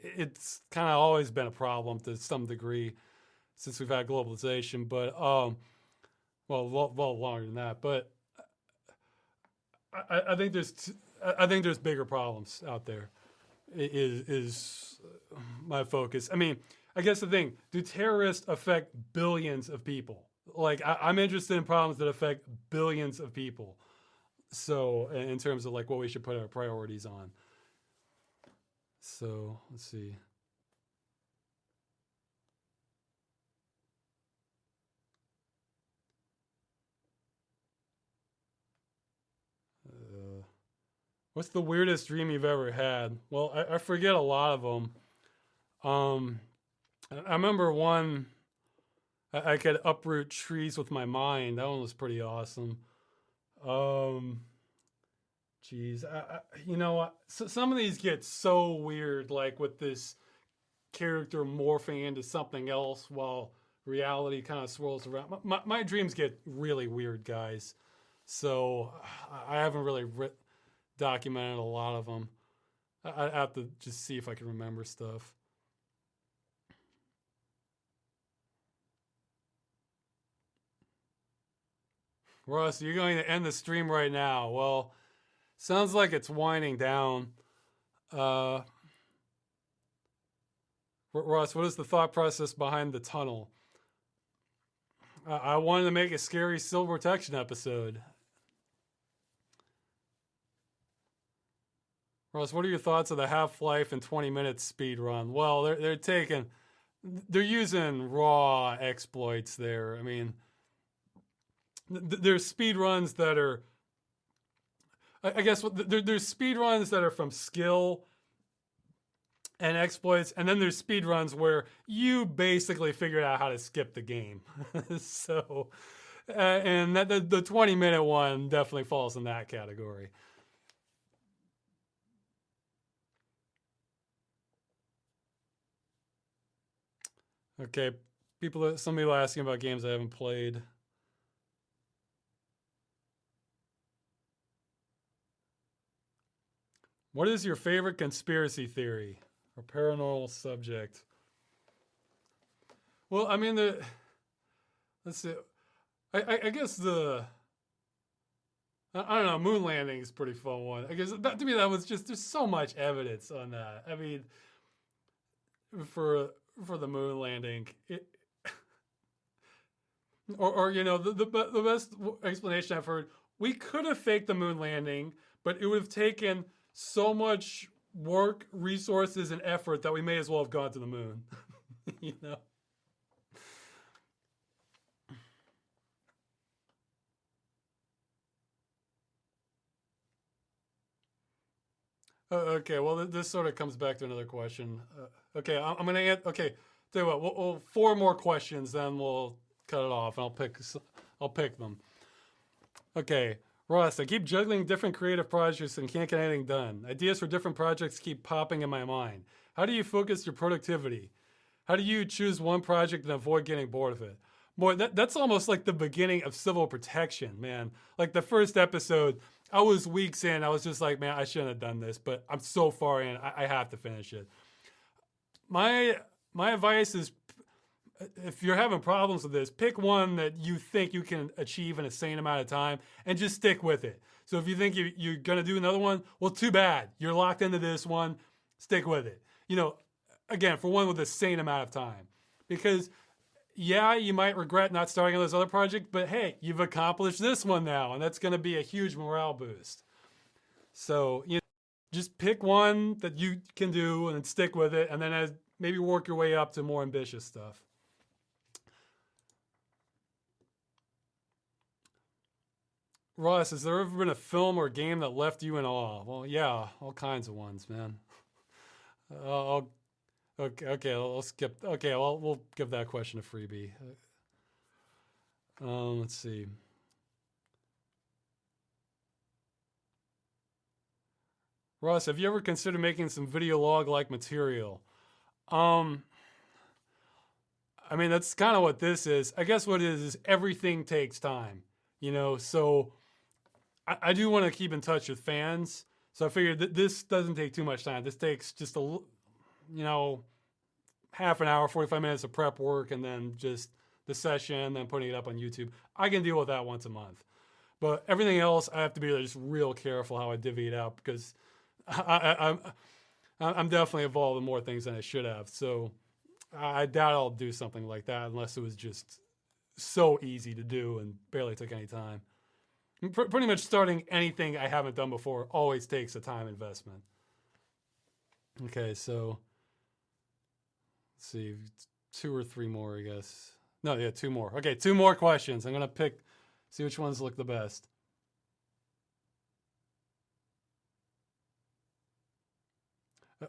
It's kind of always been a problem to some degree since we've had globalization, but well, longer than that. But I think there's bigger problems out there. Is my focus. I mean, I guess the thing: do terrorists affect billions of people? Like, I'm interested in problems that affect billions of people. So, in terms of like what we should put our priorities on. So, let's see. What's the weirdest dream you've ever had? Well, I forget a lot of them. I remember one. I could uproot trees with my mind. That one was pretty awesome. Um, Geez, so some of these get so weird, like with this character morphing into something else while reality kind of swirls around. My dreams get really weird, guys. So I haven't really documented a lot of them. I have to just see if I can remember stuff. Russ, you're going to end the stream right now. Well, sounds like it's winding down. Uh, Russ, what is the thought process behind the tunnel? I wanted to make a scary Silver Protection episode. Russ, what are your thoughts of the Half-Life in 20 minutes speed run? Well, they're using raw exploits there. I mean, there's speed runs that are, I guess, there's speed runs that are from skill and exploits, and then there's speed runs where you basically figured out how to skip the game. So, and the 20-minute one definitely falls in that category. Okay, some people asking about games I haven't played. What is your favorite conspiracy theory or paranormal subject? Well, I mean, let's see. I guess I don't know, moon landing is a pretty fun one. I guess to me that was just, there's so much evidence on that. I mean, for the moon landing, the best explanation I've heard, we could have faked the moon landing, but it would have taken so much work, resources, and effort that we may as well have gone to the moon. you know. Okay, well, this sort of comes back to another question. Okay, I'm gonna add. Okay, tell you what, we'll 4 more questions, then we'll cut it off, and I'll pick them. Okay, Ross, I keep juggling different creative projects and can't get anything done. Ideas for different projects keep popping in my mind. How do you focus your productivity? How do you choose one project and avoid getting bored of it? Boy, that's almost like the beginning of Civil Protection, man. Like the first episode, I was weeks in. I was just like, man, I shouldn't have done this, but I'm so far in, I have to finish it. My advice is, if you're having problems with this, pick one that you think you can achieve in a sane amount of time and just stick with it. So if you think you're going to do another one, well, too bad. You're locked into this one. Stick with it. Again, for one with a sane amount of time. Because yeah, you might regret not starting on this other project, but hey, you've accomplished this one now, and that's going to be a huge morale boost. So, just pick one that you can do and stick with it, and then maybe work your way up to more ambitious stuff. Ross, has there ever been a film or game that left you in awe? Well, yeah, all kinds of ones, man. Okay, I'll skip. Okay, we'll give that question a freebie. Let's see. Ross, have you ever considered making some video log-like material? I mean, that's kind of what this is. I guess what it is everything takes time, so I do want to keep in touch with fans. So I figured that this doesn't take too much time. This takes just half an hour, 45 minutes of prep work, and then just the session, then putting it up on YouTube. I can deal with that once a month. But everything else, I have to be just real careful how I divvy it out, because I'm definitely involved in more things than I should have. So I doubt I'll do something like that unless it was just so easy to do and barely took any time. Pretty much starting anything I haven't done before always takes a time investment. Okay, so let's see, 2 or 3 more, I guess. No, yeah, 2 more. Okay, 2 more questions. I'm going to see which ones look the best.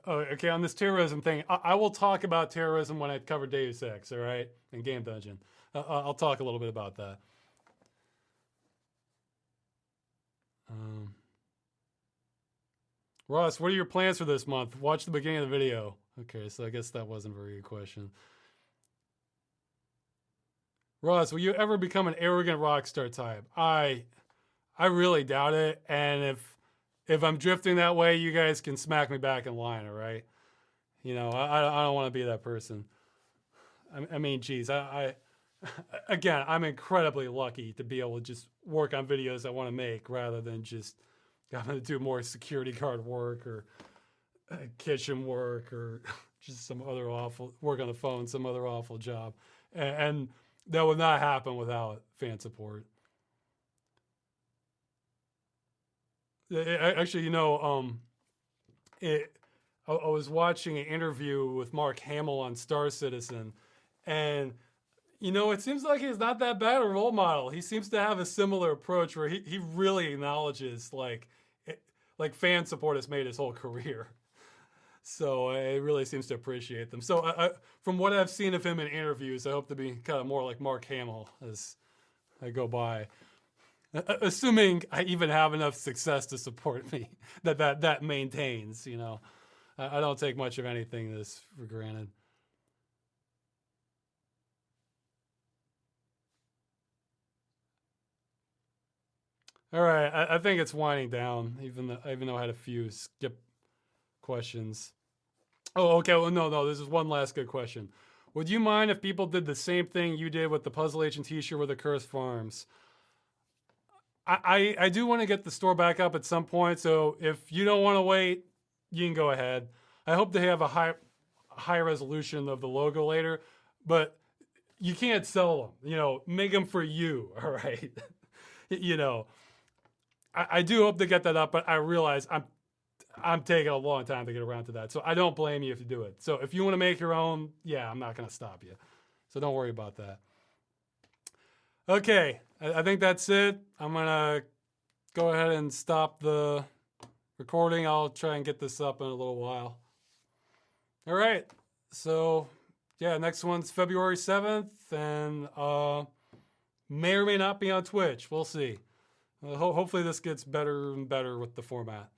Okay, on this terrorism thing, I will talk about terrorism when I cover Deus Ex, all right, and Game Dungeon. I'll talk a little bit about that. Ross, what are your plans for this month? Watch the beginning of the video. Okay, so I guess that wasn't a very good question. Ross, will you ever become an arrogant rock star type? I really doubt it, and if I'm drifting that way, you guys can smack me back in line, all right? I don't want to be that person. I mean, geez, again, I'm incredibly lucky to be able to just work on videos I want to make rather than just having to do more security guard work or kitchen work or just some other awful work on the phone, some other awful job. And that would not happen without fan support. Actually, I was watching an interview with Mark Hamill on Star Citizen, and it seems like he's not that bad a role model. He seems to have a similar approach where he really acknowledges like fan support has made his whole career. So it really seems to appreciate them. So from what I've seen of him in interviews, I hope to be kind of more like Mark Hamill as I go by. Assuming I even have enough success to support me, that maintains, I don't take much of anything this for granted. All right, I think it's winding down, even though I had a few skip questions. Oh, okay, well, no, this is one last good question. Would you mind if people did the same thing you did with the Puzzle Agent t-shirt with Accursed Farms? I do want to get the store back up at some point, so if you don't want to wait, you can go ahead. I hope to have a high resolution of the logo later, but you can't sell them. Make them for you, all right? I do hope to get that up, but I realize I'm taking a long time to get around to that, so I don't blame you if you do it. So if you want to make your own, yeah, I'm not going to stop you. So don't worry about that. Okay, I think that's it. I'm going to go ahead and stop the recording. I'll try and get this up in a little while. All right, so yeah, next one's February 7th, and may or may not be on Twitch. We'll see. Hopefully this gets better and better with the format.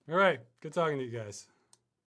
All right, good talking to you guys.